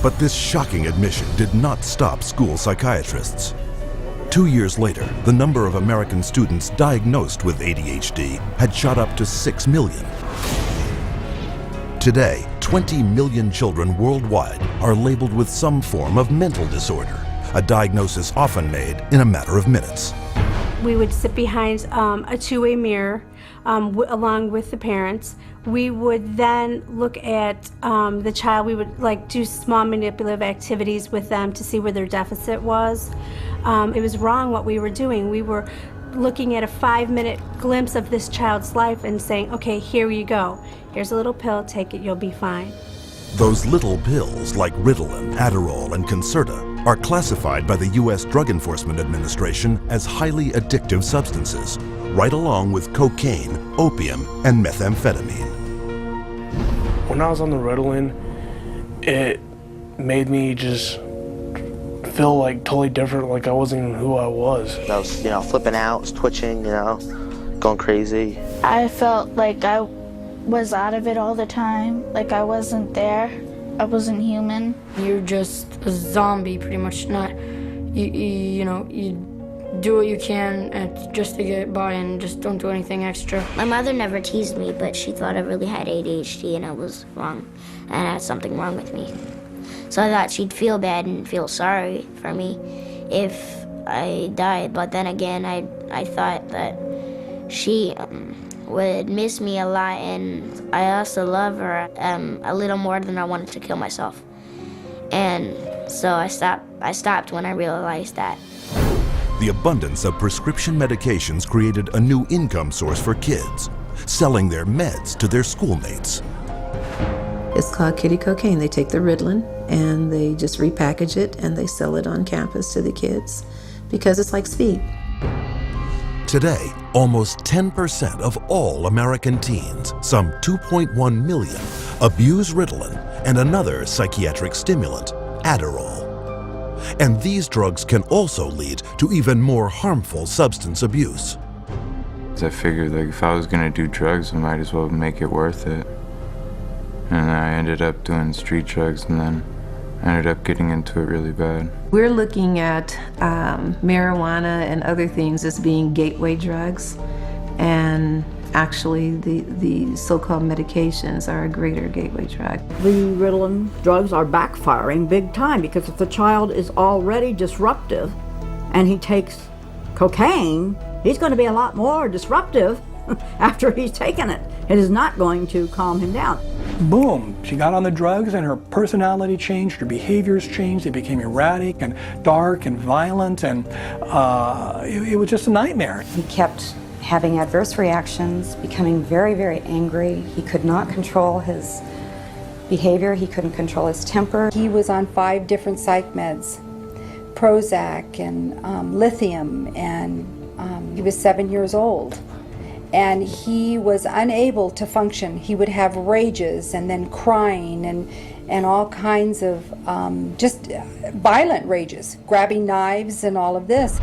But this shocking admission did not stop school psychiatrists. 2 years later, the number of American students diagnosed with ADHD had shot up to 6 million. Today, 20 million children worldwide are labeled with some form of mental disorder, a diagnosis often made in a matter of minutes. We would sit behind a two-way mirror along with the parents. We would then look at the child. We would do small manipulative activities with them to see where their deficit was. It was wrong what we were doing. We were looking at a 5-minute glimpse of this child's life and saying, okay, here you go. Here's a little pill, take it, you'll be fine. Those little pills like Ritalin, Adderall, and Concerta are classified by the U.S. Drug Enforcement Administration as highly addictive substances, right along with cocaine, opium, and methamphetamine. When I was on the Ritalin, it made me just feel totally different, like I wasn't who I was. I was, flipping out, was twitching, going crazy. I felt like I was out of it all the time, like I wasn't there. I wasn't human. You're just a zombie, pretty much. You do what you can just to get by and just don't do anything extra. My mother never teased me, but she thought I really had ADHD and I was wrong, and I had something wrong with me. So I thought she'd feel bad and feel sorry for me if I died. But then again, I thought that she would miss me a lot, and I also love her a little more than I wanted to kill myself. And so I stopped when I realized that. The abundance of prescription medications created a new income source for kids, selling their meds to their schoolmates. It's called kitty cocaine. They take the Ritalin and they just repackage it and they sell it on campus to the kids because it's like speed. Today, almost 10% of all American teens, some 2.1 million, abuse Ritalin and another psychiatric stimulant, Adderall. And these drugs can also lead to even more harmful substance abuse. I figured like if I was gonna do drugs, I might as well make it worth it. And I ended up doing street drugs, and then I ended up getting into it really bad. We're looking at marijuana and other things as being gateway drugs, and actually the so-called medications are a greater gateway drug. The Ritalin drugs are backfiring big time because if the child is already disruptive and he takes cocaine, he's going to be a lot more disruptive after he's taken it. It is not going to calm him down. Boom, she got on the drugs and her personality changed, her behaviors changed, they became erratic and dark and violent, and it was just a nightmare. He kept having adverse reactions, becoming very, very angry. He could not control his behavior, he couldn't control his temper. He was on 5 different psych meds, Prozac and lithium, and he was 7 years old. And he was unable to function. He would have rages and then crying and all kinds of just violent rages, grabbing knives and all of this.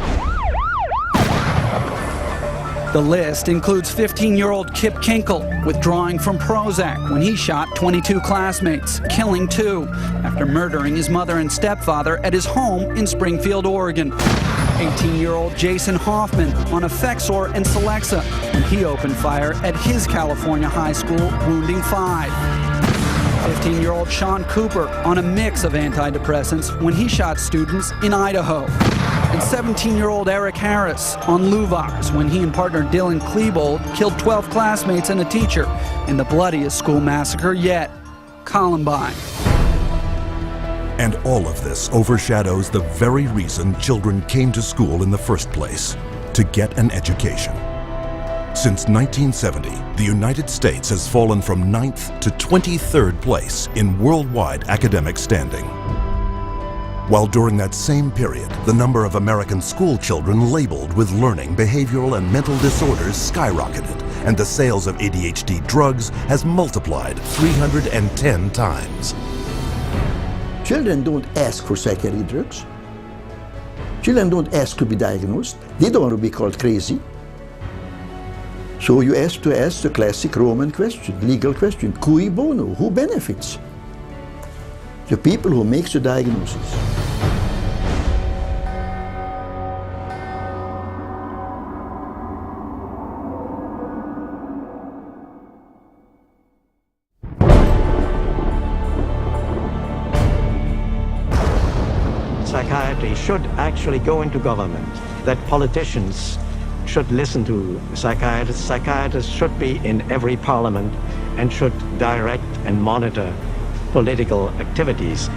The list includes 15-year-old Kip Kinkle withdrawing from Prozac when he shot 22 classmates, killing 2 after murdering his mother and stepfather at his home in Springfield, Oregon. 18-year-old Jason Hoffman on Effexor and Celexa when he opened fire at his California high school, wounding 5. 15-year-old Sean Cooper on a mix of antidepressants when he shot students in Idaho. And 17-year-old Eric Harris on Luvox when he and partner Dylan Klebold killed 12 classmates and a teacher in the bloodiest school massacre yet, Columbine. And all of this overshadows the very reason children came to school in the first place, to get an education. Since 1970, the United States has fallen from 9th to 23rd place in worldwide academic standing. While during that same period, the number of American school children labeled with learning, behavioral, and mental disorders skyrocketed, and the sales of ADHD drugs has multiplied 310 times. Children don't ask for psychiatric drugs. Children don't ask to be diagnosed. They don't want to be called crazy. So you ask the classic Roman question, legal question, cui bono, who benefits? The people who make the diagnosis. Psychiatry should actually go into government, that politicians should listen to psychiatrists. Psychiatrists should be in every parliament and should direct and monitor political activities.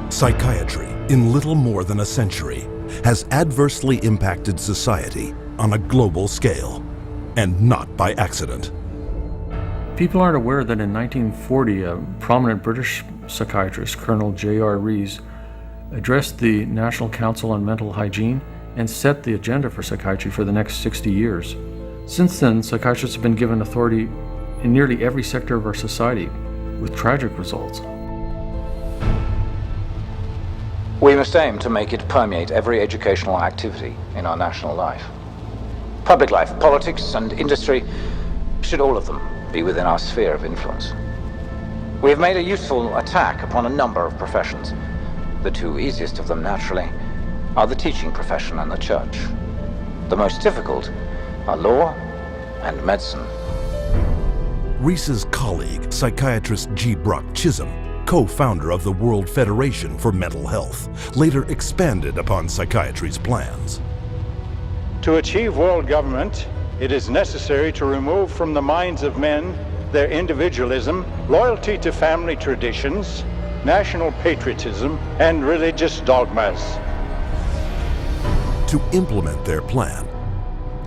Psychiatry, in little more than a century, has adversely impacted society on a global scale, and not by accident. People aren't aware that in 1940, a prominent British psychiatrist, Colonel J.R. Rees, addressed the National Council on Mental Hygiene and set the agenda for psychiatry for the next 60 years. Since then, psychiatrists have been given authority in nearly every sector of our society, with tragic results. We must aim to make it permeate every educational activity in our national life. Public life, politics, and industry should all of them be within our sphere of influence. We have made a useful attack upon a number of professions. The 2 easiest of them, naturally, are the teaching profession and the church. The most difficult are law and medicine. Rees's colleague, psychiatrist G. Brock Chisholm, co-founder of the World Federation for Mental Health, later expanded upon psychiatry's plans. To achieve world government, it is necessary to remove from the minds of men their individualism, loyalty to family traditions, national patriotism, and religious dogmas. To implement their plan,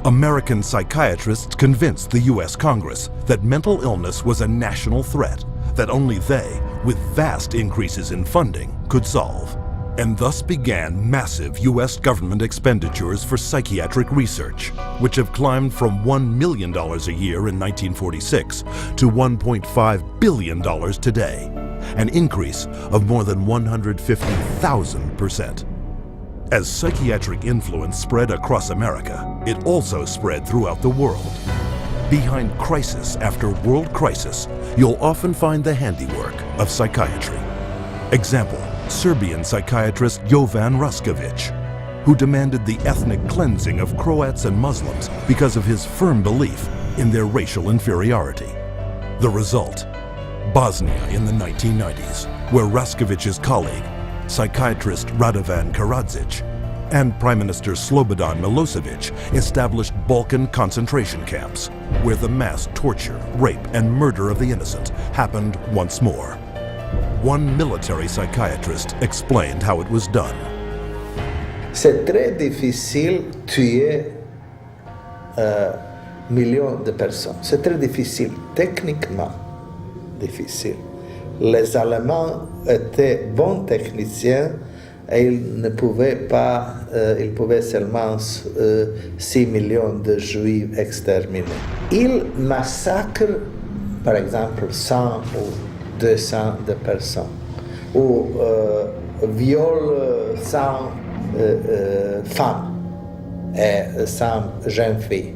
American psychiatrists convinced the U.S. Congress that mental illness was a national threat that only they, with vast increases in funding, could solve. And thus began massive U.S. government expenditures for psychiatric research, which have climbed from $1 million a year in 1946 to $1.5 billion today, an increase of more than 150,000%. As psychiatric influence spread across America, it also spread throughout the world. Behind crisis after world crisis, you'll often find the handiwork of psychiatry. Example, Serbian psychiatrist Jovan Raskovic, who demanded the ethnic cleansing of Croats and Muslims because of his firm belief in their racial inferiority. The result, Bosnia in the 1990s, where Raskovic's colleague, psychiatrist Radovan Karadzic, and Prime Minister Slobodan Milosevic established Balkan concentration camps, where the mass torture, rape, and murder of the innocent happened once more. One military psychiatrist explained how it was done. C'est très difficile tuer millions de personnes. C'est très difficile, techniquement difficile. Les Allemands étaient bons techniciens et ils ne pouvaient pas, ils pouvaient seulement 6 millions de Juifs exterminés. Ils massacrent, par exemple, 100 ou 200 de personnes, ou violent 100 femmes et 100 jeunes filles,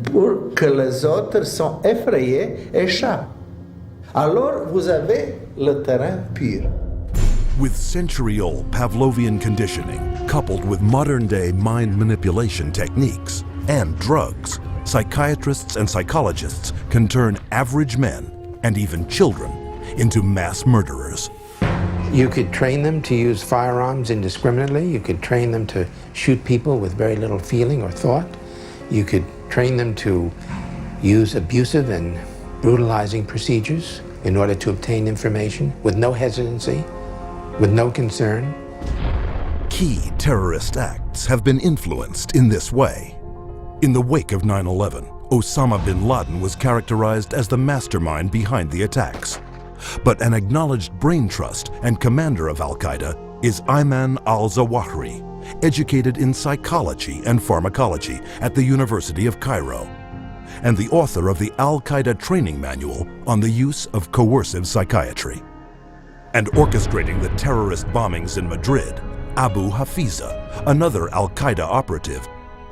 pour que les autres sont effrayés et échappent. Alors vous avez le terrain pur. With century-old Pavlovian conditioning, coupled with modern-day mind manipulation techniques and drugs, psychiatrists and psychologists can turn average men, and even children, into mass murderers. You could train them to use firearms indiscriminately. You could train them to shoot people with very little feeling or thought. You could train them to use abusive and brutalizing procedures in order to obtain information with no hesitancy, with no concern. Key terrorist acts have been influenced in this way. In the wake of 9/11, Osama bin Laden was characterized as the mastermind behind the attacks. But an acknowledged brain trust and commander of Al-Qaeda is Ayman al-Zawahiri, educated in psychology and pharmacology at the University of Cairo, and the author of the Al-Qaeda training manual on the use of coercive psychiatry. And orchestrating the terrorist bombings in Madrid, Abu Hafiza, another Al-Qaeda operative,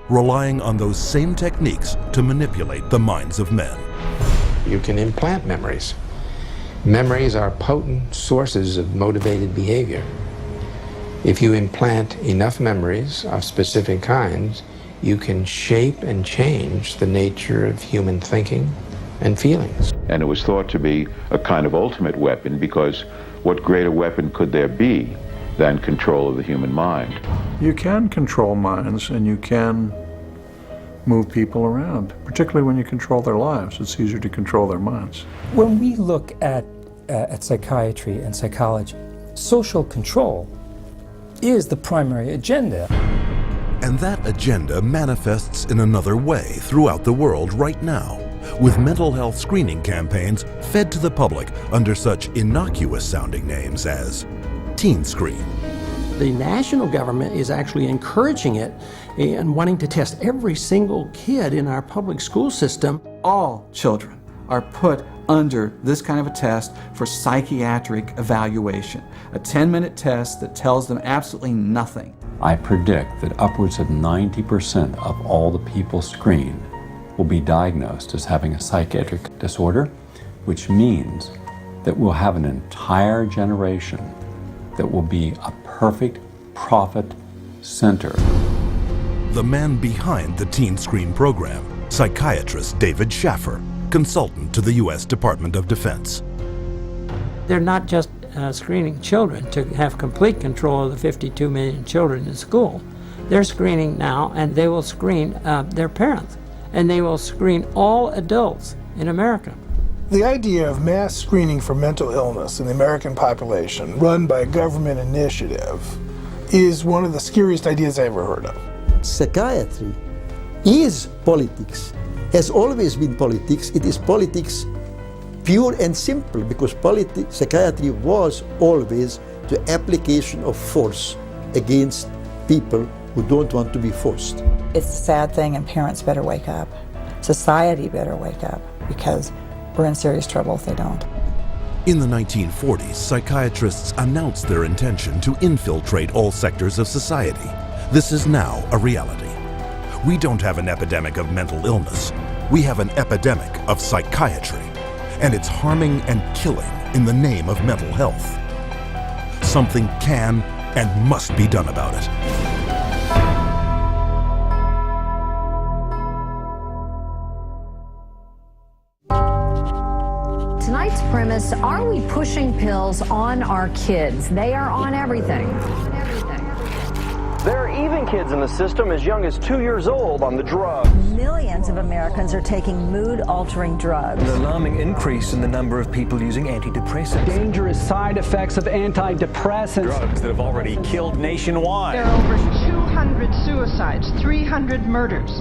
relying on those same techniques to manipulate the minds of men. You can implant memories. Memories are potent sources of motivated behavior. If you implant enough memories of specific kinds, you can shape and change the nature of human thinking and feelings. And it was thought to be a kind of ultimate weapon, because what greater weapon could there be than control of the human mind? You can control minds, and you can move people around, particularly when you control their lives. It's easier to control their minds. When we look at psychiatry and psychology, social control is the primary agenda. And that agenda manifests in another way throughout the world right now, with mental health screening campaigns fed to the public under such innocuous-sounding names as Teen Screen. The national government is actually encouraging it and wanting to test every single kid in our public school system. All children are put under this kind of a test for psychiatric evaluation, a 10-minute test that tells them absolutely nothing. I predict that upwards of 90% of all the people screened will be diagnosed as having a psychiatric disorder, which means that we'll have an entire generation that will be a perfect profit center. The man behind the Teen Screen program, psychiatrist David Schaffer, consultant to the U.S. Department of Defense. They're not just screening children to have complete control of the 52 million children in school. They're screening now, and they will screen their parents, and they will screen all adults in America. The idea of mass screening for mental illness in the American population, run by a government initiative, is one of the scariest ideas I ever heard of. Psychiatry is politics, has always been politics. It is politics pure and simple, because psychiatry was always the application of force against people who don't want to be forced. It's a sad thing, and parents better wake up. Society better wake up, because we're in serious trouble if they don't. In the 1940s, psychiatrists announced their intention to infiltrate all sectors of society. This is now a reality. We don't have an epidemic of mental illness. We have an epidemic of psychiatry, and it's harming and killing in the name of mental health. Something can and must be done about it. Tonight's premise, are we pushing pills on our kids? They are on everything. There are even kids in the system as young as 2 years old on the drugs. Millions of Americans are taking mood-altering drugs. An alarming increase in the number of people using antidepressants. Dangerous side effects of antidepressants. Drugs that have already killed nationwide. There are over 200 suicides, 300 murders.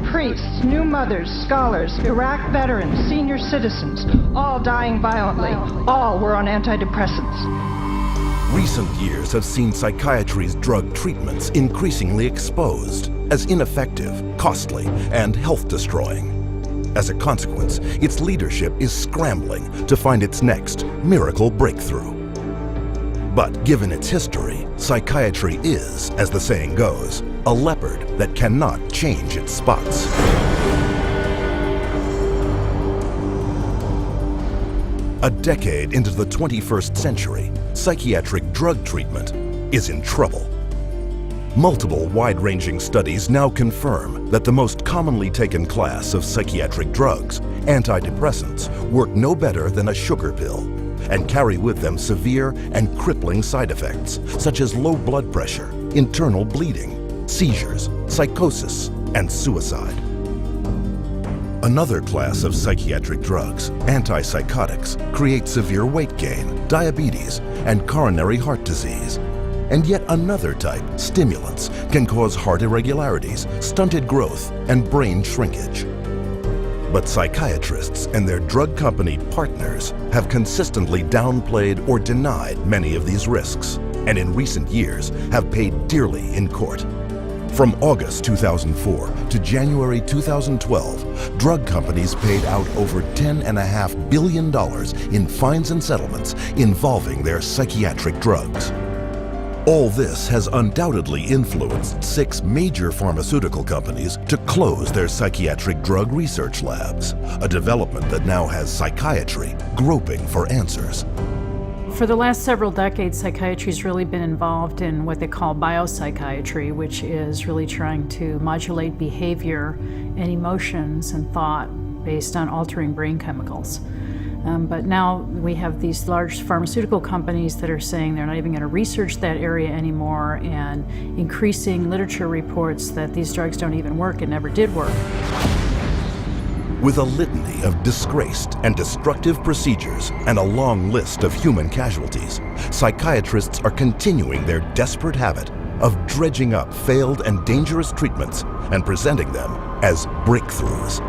Priests, new mothers, scholars, Iraq veterans, senior citizens, all dying violently. All were on antidepressants. Recent years have seen psychiatry's drug treatments increasingly exposed as ineffective, costly, and health-destroying. As a consequence, its leadership is scrambling to find its next miracle breakthrough. But given its history, psychiatry is, as the saying goes, a leopard that cannot change its spots. A decade into the 21st century, psychiatric drug treatment is in trouble. Multiple wide-ranging studies now confirm that the most commonly taken class of psychiatric drugs, antidepressants, work no better than a sugar pill and carry with them severe and crippling side effects such as low blood pressure, internal bleeding, seizures, psychosis, and suicide. Another class of psychiatric drugs, antipsychotics, create severe weight gain, diabetes, and coronary heart disease. And yet another type, stimulants, can cause heart irregularities, stunted growth, and brain shrinkage. But psychiatrists and their drug company partners have consistently downplayed or denied many of these risks, and in recent years have paid dearly in court. From August 2004 to January 2012, drug companies paid out over $10.5 billion in fines and settlements involving their psychiatric drugs. All this has undoubtedly influenced 6 major pharmaceutical companies to close their psychiatric drug research labs, a development that now has psychiatry groping for answers. For the last several decades, psychiatry has really been involved in what they call biopsychiatry, which is really trying to modulate behavior and emotions and thought based on altering brain chemicals. But now we have these large pharmaceutical companies that are saying they're not even going to research that area anymore, and increasing literature reports that these drugs don't even work and never did work. With a litany of disgraced and destructive procedures and a long list of human casualties, psychiatrists are continuing their desperate habit of dredging up failed and dangerous treatments and presenting them as breakthroughs.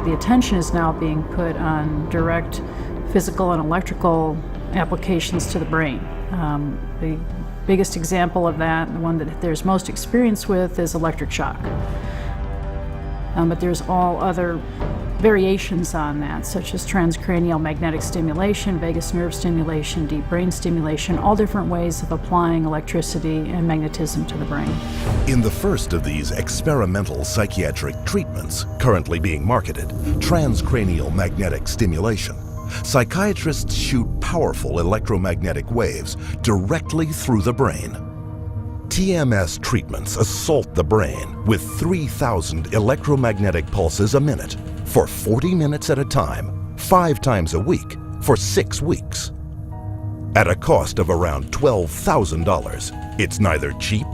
The attention is now being put on direct physical and electrical applications to the brain. The biggest example of that, the one that there's most experience with, is electric shock. But there's all other variations on that, such as transcranial magnetic stimulation, vagus nerve stimulation, deep brain stimulation, all different ways of applying electricity and magnetism to the brain. In the first of these experimental psychiatric treatments currently being marketed, transcranial magnetic stimulation, psychiatrists shoot powerful electromagnetic waves directly through the brain. TMS treatments assault the brain with 3,000 electromagnetic pulses a minute for 40 minutes at a time, 5 times a week for 6 weeks. At a cost of around $12,000, it's neither cheap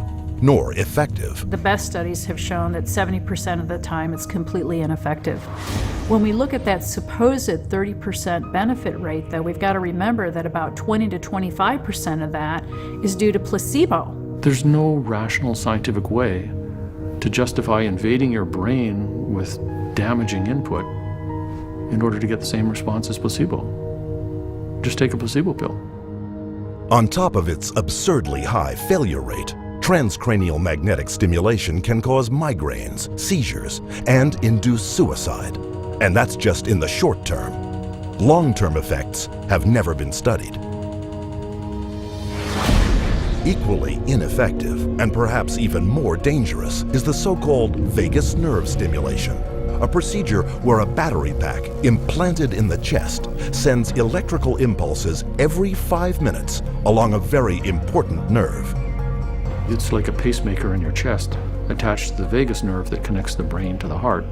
nor effective. The best studies have shown that 70% of the time it's completely ineffective. When we look at that supposed 30% benefit rate, though, we've got to remember that about 20 to 25% of that is due to placebo. There's no rational scientific way to justify invading your brain with damaging input in order to get the same response as placebo. Just take a placebo pill. On top of its absurdly high failure rate, transcranial magnetic stimulation can cause migraines, seizures, and induce suicide. And that's just in the short term. Long-term effects have never been studied. Equally ineffective, and perhaps even more dangerous, is the so-called vagus nerve stimulation, a procedure where a battery pack implanted in the chest sends electrical impulses every 5 minutes along a very important nerve. It's like a pacemaker in your chest, attached to the vagus nerve that connects the brain to the heart.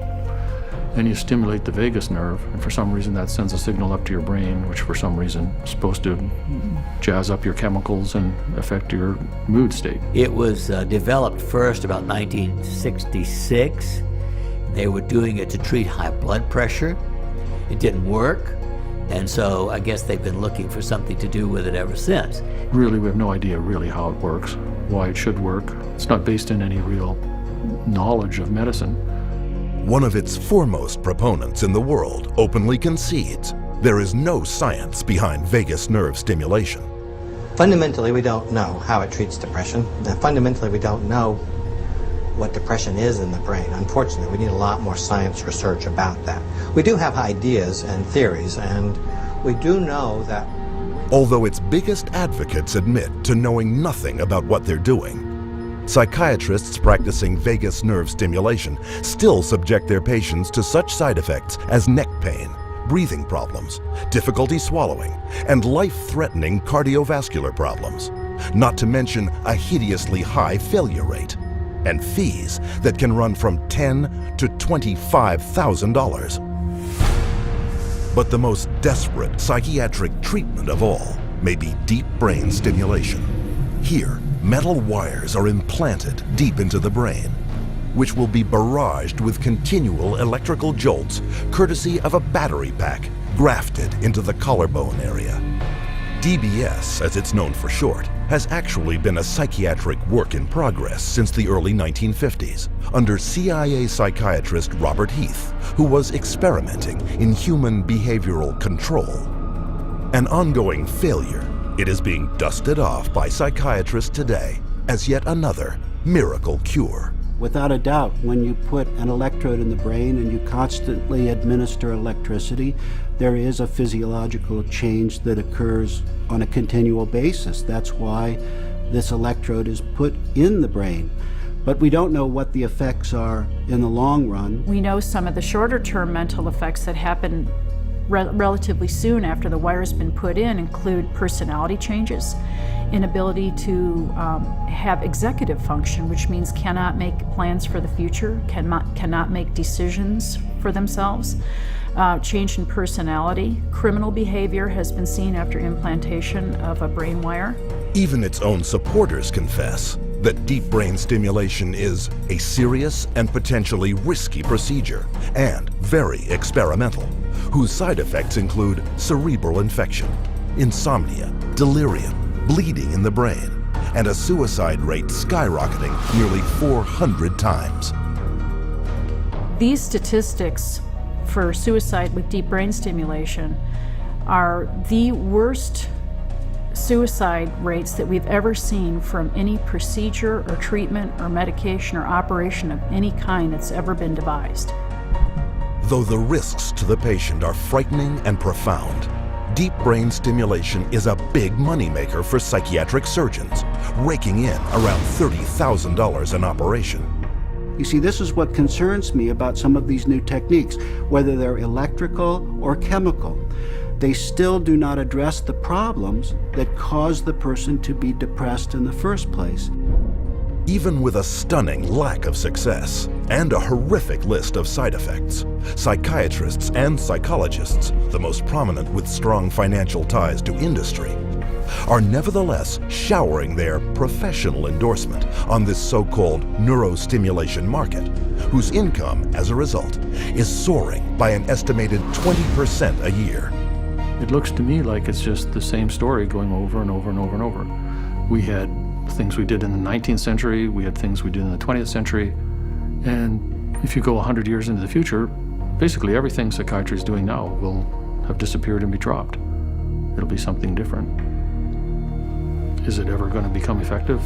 Then you stimulate the vagus nerve, and for some reason that sends a signal up to your brain, which for some reason is supposed to jazz up your chemicals and affect your mood state. It was developed first about 1966. They were doing it to treat high blood pressure. It didn't work, and so I guess they've been looking for something to do with it ever since. Really, we have no idea really how it works, why it should work. It's not based in any real knowledge of medicine. One of its foremost proponents in the world openly concedes there is no science behind vagus nerve stimulation. Fundamentally, we don't know how it treats depression. Fundamentally, we don't know what depression is in the brain. Unfortunately, we need a lot more science research about that. We do have ideas and theories, and we do know that although its biggest advocates admit to knowing nothing about what they're doing, psychiatrists practicing vagus nerve stimulation still subject their patients to such side effects as neck pain, breathing problems, difficulty swallowing, and life-threatening cardiovascular problems, not to mention a hideously high failure rate, and fees that can run from $10,000 to $25,000. But the most desperate psychiatric treatment of all may be deep brain stimulation. Here, metal wires are implanted deep into the brain, which will be barraged with continual electrical jolts courtesy of a battery pack grafted into the collarbone area. DBS, as it's known for short, has actually been a psychiatric work in progress since the early 1950s, under CIA psychiatrist Robert Heath, who was experimenting in human behavioral control. An ongoing failure, it is being dusted off by psychiatrists today as yet another miracle cure. Without a doubt, when you put an electrode in the brain and you constantly administer electricity, there is a physiological change that occurs on a continual basis. That's why this electrode is put in the brain. But we don't know what the effects are in the long run. We know some of the shorter-term mental effects that happen relatively soon after the wire's been put in include personality changes, inability to have executive function, which means cannot make plans for the future, cannot make decisions for themselves, change in personality. Criminal behavior has been seen after implantation of a brain wire. Even its own supporters confess that deep brain stimulation is a serious and potentially risky procedure, and very experimental, whose side effects include cerebral infection, insomnia, delirium, bleeding in the brain, and a suicide rate skyrocketing nearly 400 times. These statistics for suicide with deep brain stimulation are the worst suicide rates that we've ever seen from any procedure or treatment or medication or operation of any kind that's ever been devised. Though the risks to the patient are frightening and profound, deep brain stimulation is a big moneymaker for psychiatric surgeons, raking in around $30,000 an operation. You see, this is what concerns me about some of these new techniques, whether they're electrical or chemical. They still do not address the problems that cause the person to be depressed in the first place. Even with a stunning lack of success and a horrific list of side effects, psychiatrists and psychologists, the most prominent with strong financial ties to industry, are nevertheless showering their professional endorsement on this so-called neurostimulation market, whose income, as a result, is soaring by an estimated 20% a year. It looks to me like it's just the same story going over and over and over and over. We had things we did in the 19th century, we had things we did in the 20th century, and if you go 100 years into the future, basically everything psychiatry is doing now will have disappeared and be dropped. It'll be something different. Is it ever going to become effective?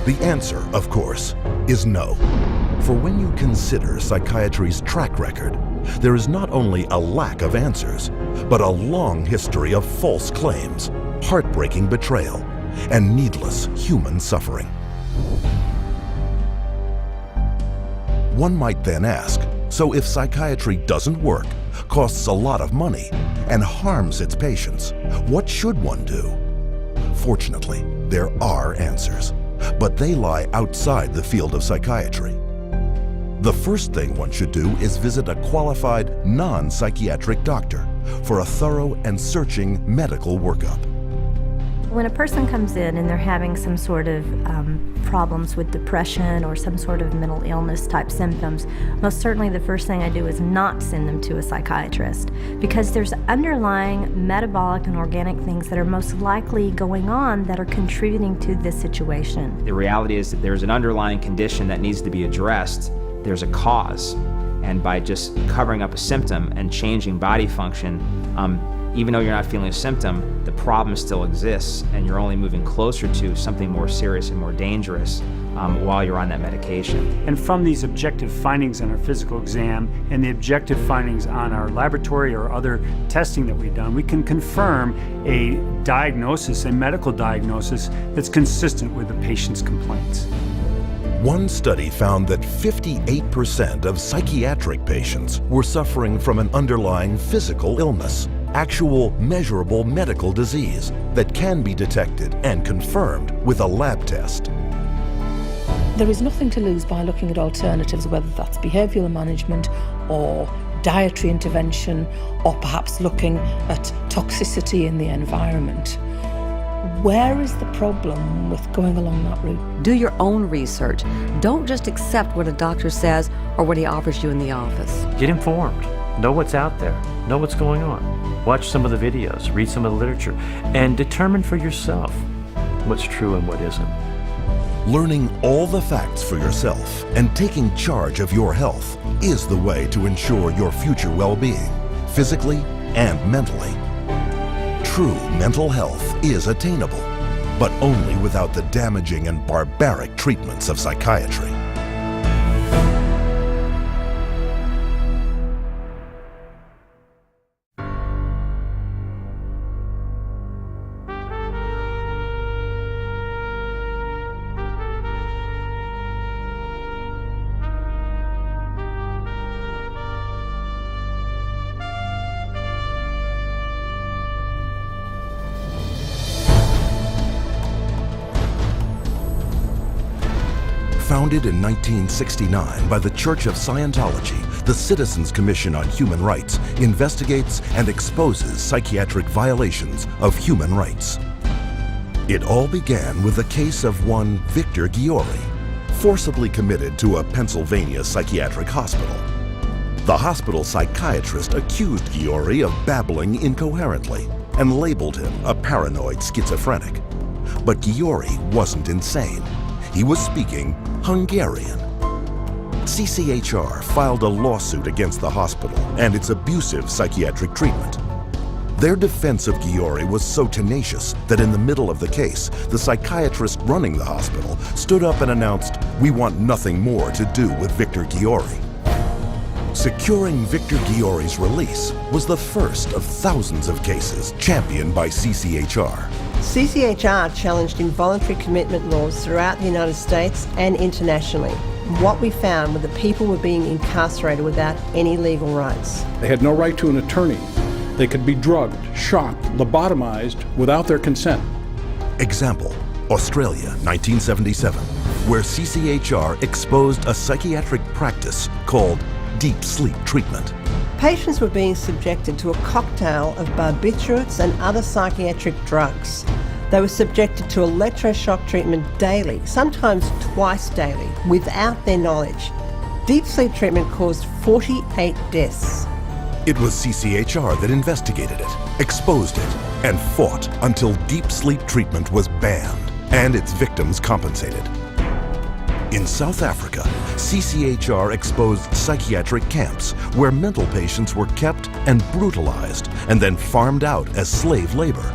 The answer, of course, is no. For when you consider psychiatry's track record, there is not only a lack of answers, but a long history of false claims, heartbreaking betrayal, and needless human suffering. One might then ask, so if psychiatry doesn't work, costs a lot of money, and harms its patients, what should one do? Fortunately, there are answers, but they lie outside the field of psychiatry. The first thing one should do is visit a qualified non-psychiatric doctor for a thorough and searching medical workup. When a person comes in and they're having some sort of problems with depression or some sort of mental illness type symptoms, most certainly the first thing I do is not send them to a psychiatrist, because there's underlying metabolic and organic things that are most likely going on that are contributing to this situation. The reality is that there's an underlying condition that needs to be addressed. There's a cause, and by just covering up a symptom and changing body function, even though you're not feeling a symptom, the problem still exists, and you're only moving closer to something more serious and more dangerous while you're on that medication. And from these objective findings on our physical exam and the objective findings on our laboratory or other testing that we've done, we can confirm a diagnosis, a medical diagnosis that's consistent with the patient's complaints. One study found that 58% of psychiatric patients were suffering from an underlying physical illness, actual measurable medical disease that can be detected and confirmed with a lab test. There is nothing to lose by looking at alternatives, whether that's behavioural management or dietary intervention, or perhaps looking at toxicity in the environment. Where is the problem with going along that route? Do your own research. Don't just accept what a doctor says or what he offers you in the office. Get informed. Know what's out there. Know what's going on. Watch some of the videos, read some of the literature, and determine for yourself what's true and what isn't. Learning all the facts for yourself and taking charge of your health is the way to ensure your future well-being, physically and mentally. True mental health is attainable, but only without the damaging and barbaric treatments of psychiatry. Founded in 1969 by the Church of Scientology, the Citizens Commission on Human Rights investigates and exposes psychiatric violations of human rights. It all began with the case of one Victor Giori, forcibly committed to a Pennsylvania psychiatric hospital. The hospital psychiatrist accused Giori of babbling incoherently and labeled him a paranoid schizophrenic. But Giori wasn't insane. He was speaking Hungarian. CCHR filed a lawsuit against the hospital and its abusive psychiatric treatment. Their defense of Giori was so tenacious that in the middle of the case, the psychiatrist running the hospital stood up and announced, "We want nothing more to do with Victor Giori." Securing Victor Giori's release was the first of thousands of cases championed by CCHR. CCHR challenged involuntary commitment laws throughout the United States and internationally. What we found were that people were being incarcerated without any legal rights. They had no right to an attorney. They could be drugged, shot, lobotomized without their consent. Example, Australia, 1977, where CCHR exposed a psychiatric practice called deep sleep treatment. Patients were being subjected to a cocktail of barbiturates and other psychiatric drugs. They were subjected to electroshock treatment daily, sometimes twice daily, without their knowledge. Deep sleep treatment caused 48 deaths. It was CCHR that investigated it, exposed it, and fought until deep sleep treatment was banned and its victims compensated. In South Africa, CCHR exposed psychiatric camps where mental patients were kept and brutalized and then farmed out as slave labor.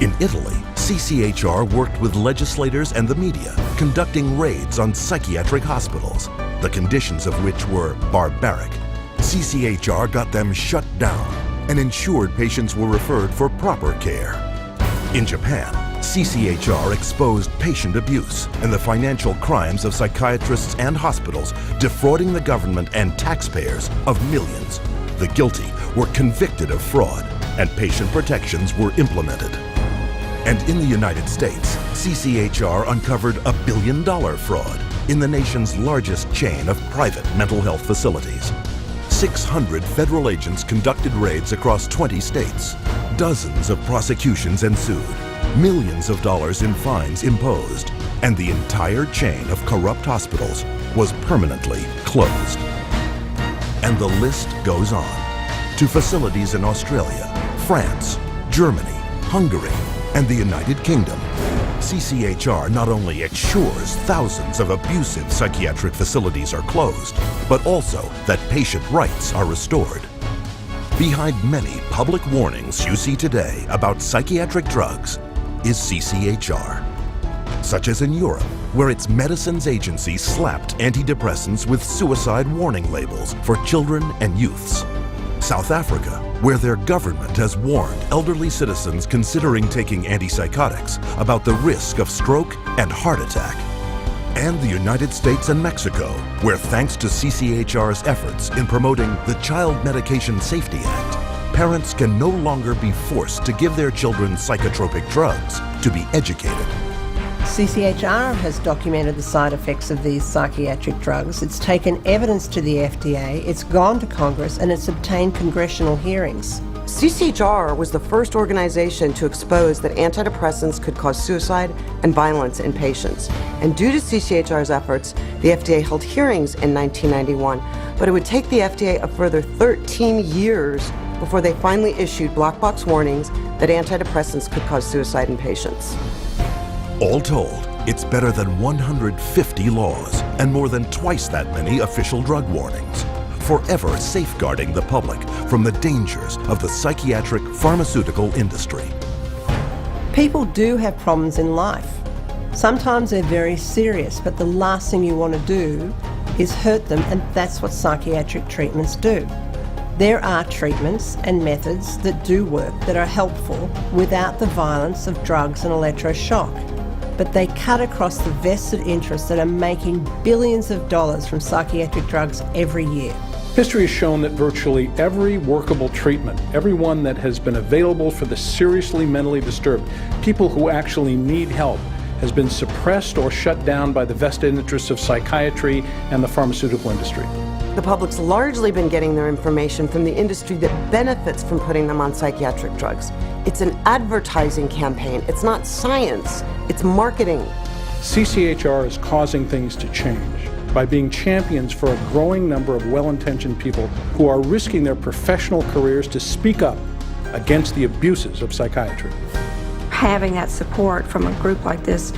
In Italy, CCHR worked with legislators and the media, conducting raids on psychiatric hospitals, the conditions of which were barbaric. CCHR got them shut down and ensured patients were referred for proper care. In Japan, CCHR exposed patient abuse and the financial crimes of psychiatrists and hospitals, defrauding the government and taxpayers of millions. The guilty were convicted of fraud, and patient protections were implemented. And in the United States, CCHR uncovered a $1 billion fraud in the nation's largest chain of private mental health facilities. 600 federal agents conducted raids across 20 states. Dozens of prosecutions ensued. Millions of dollars in fines imposed, and the entire chain of corrupt hospitals was permanently closed. And the list goes on to facilities in Australia, France, Germany, Hungary, and the United Kingdom. CCHR not only ensures thousands of abusive psychiatric facilities are closed, but also that patient rights are restored. Behind many public warnings you see today about psychiatric drugs is CCHR, such as in Europe, where its medicines agency slapped antidepressants with suicide warning labels for children and youths. South Africa, where their government has warned elderly citizens considering taking antipsychotics about the risk of stroke and heart attack. And the United States and Mexico, where thanks to CCHR's efforts in promoting the Child Medication Safety Act, parents can no longer be forced to give their children psychotropic drugs to be educated. CCHR has documented the side effects of these psychiatric drugs. It's taken evidence to the FDA, it's gone to Congress, and it's obtained congressional hearings. CCHR was the first organization to expose that antidepressants could cause suicide and violence in patients. And due to CCHR's efforts, the FDA held hearings in 1991, but it would take the FDA a further 13 years before they finally issued black box warnings that antidepressants could cause suicide in patients. All told, it's better than 150 laws and more than twice that many official drug warnings, forever safeguarding the public from the dangers of the psychiatric pharmaceutical industry. People do have problems in life. Sometimes they're very serious, but the last thing you want to do is hurt them, and that's what psychiatric treatments do. There are treatments and methods that do work, that are helpful without the violence of drugs and electroshock. But they cut across the vested interests that are making billions of dollars from psychiatric drugs every year. History has shown that virtually every workable treatment, every one that has been available for the seriously mentally disturbed, people who actually need help, has been suppressed or shut down by the vested interests of psychiatry and the pharmaceutical industry. The public's largely been getting their information from the industry that benefits from putting them on psychiatric drugs. It's an advertising campaign. It's not science. It's marketing. CCHR is causing things to change by being champions for a growing number of well-intentioned people who are risking their professional careers to speak up against the abuses of psychiatry. Having that support from a group like this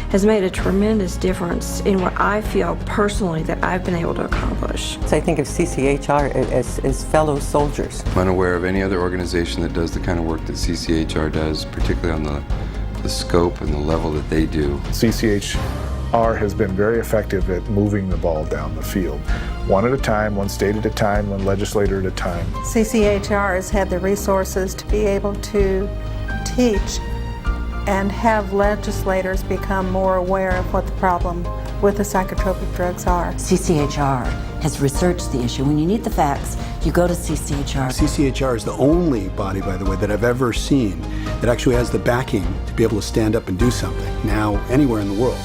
has made a tremendous difference in what I feel personally that I've been able to accomplish. So I think of CCHR as fellow soldiers. I'm unaware of any other organization that does the kind of work that CCHR does, particularly on the scope and the level that they do. CCHR has been very effective at moving the ball down the field. One at a time, one state at a time, one legislator at a time. CCHR has had the resources to be able to teach and have legislators become more aware of what the problem with the psychotropic drugs are. CCHR has researched the issue. When you need the facts, you go to CCHR. CCHR is the only body, by the way, that I've ever seen that actually has the backing to be able to stand up and do something now anywhere in the world.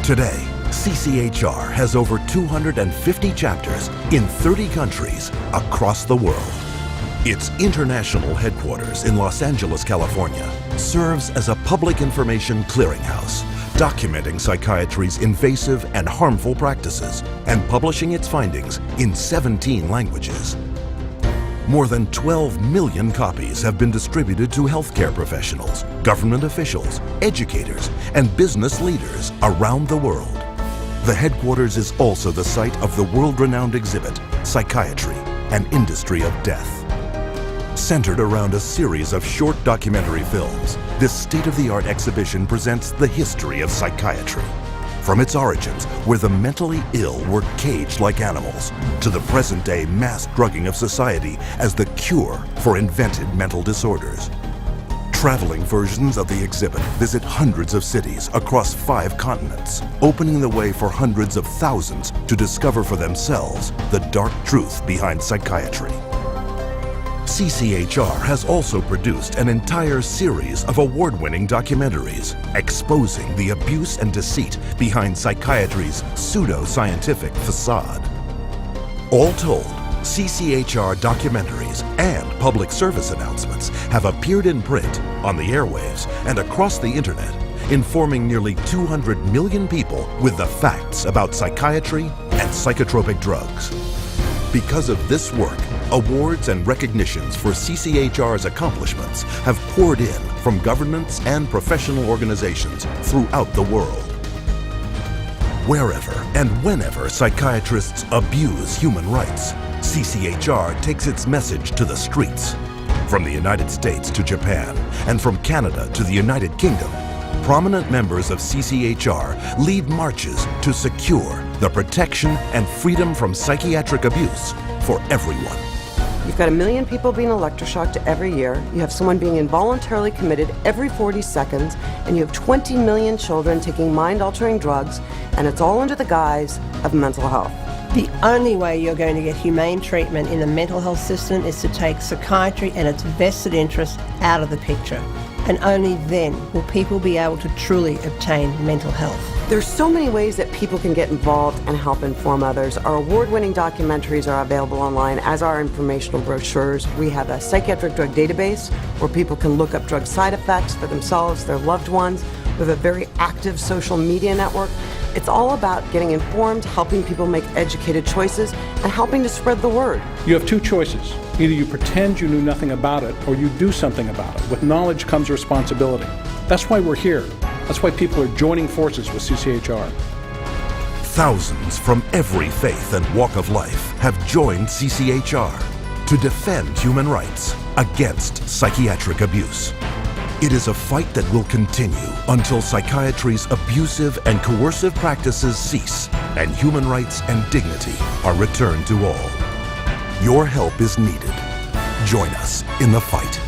Today, CCHR has over 250 chapters in 30 countries across the world. Its international headquarters in Los Angeles, California, serves as a public information clearinghouse, documenting psychiatry's invasive and harmful practices and publishing its findings in 17 languages. More than 12 million copies have been distributed to healthcare professionals, government officials, educators, and business leaders around the world. The headquarters is also the site of the world-renowned exhibit, Psychiatry, an Industry of Death. Centered around a series of short documentary films, this state-of-the-art exhibition presents the history of psychiatry. From its origins, where the mentally ill were caged like animals, to the present-day mass drugging of society as the cure for invented mental disorders. Traveling versions of the exhibit visit hundreds of cities across 5 continents, opening the way for hundreds of thousands to discover for themselves the dark truth behind psychiatry. CCHR has also produced an entire series of award-winning documentaries exposing the abuse and deceit behind psychiatry's pseudo-scientific facade. All told, CCHR documentaries and public service announcements have appeared in print, on the airwaves, and across the internet, informing nearly 200 million people with the facts about psychiatry and psychotropic drugs. Because of this work, awards and recognitions for CCHR's accomplishments have poured in from governments and professional organizations throughout the world. Wherever and whenever psychiatrists abuse human rights, CCHR takes its message to the streets. From the United States to Japan, and from Canada to the United Kingdom, prominent members of CCHR lead marches to secure the protection and freedom from psychiatric abuse for everyone. You've got 1 million people being electroshocked every year, you have someone being involuntarily committed every 40 seconds, and you have 20 million children taking mind-altering drugs, and it's all under the guise of mental health. The only way you're going to get humane treatment in the mental health system is to take psychiatry and its vested interests out of the picture. And only then will people be able to truly obtain mental health. There's so many ways that people can get involved and help inform others. Our award-winning documentaries are available online, as are informational brochures. We have a psychiatric drug database where people can look up drug side effects for themselves, their loved ones. We have a very active social media network. It's all about getting informed, helping people make educated choices, and helping to spread the word. You have 2 choices. Either you pretend you knew nothing about it, or you do something about it. With knowledge comes responsibility. That's why we're here. That's why people are joining forces with CCHR. Thousands from every faith and walk of life have joined CCHR to defend human rights against psychiatric abuse. It is a fight that will continue until psychiatry's abusive and coercive practices cease and human rights and dignity are returned to all. Your help is needed. Join us in the fight.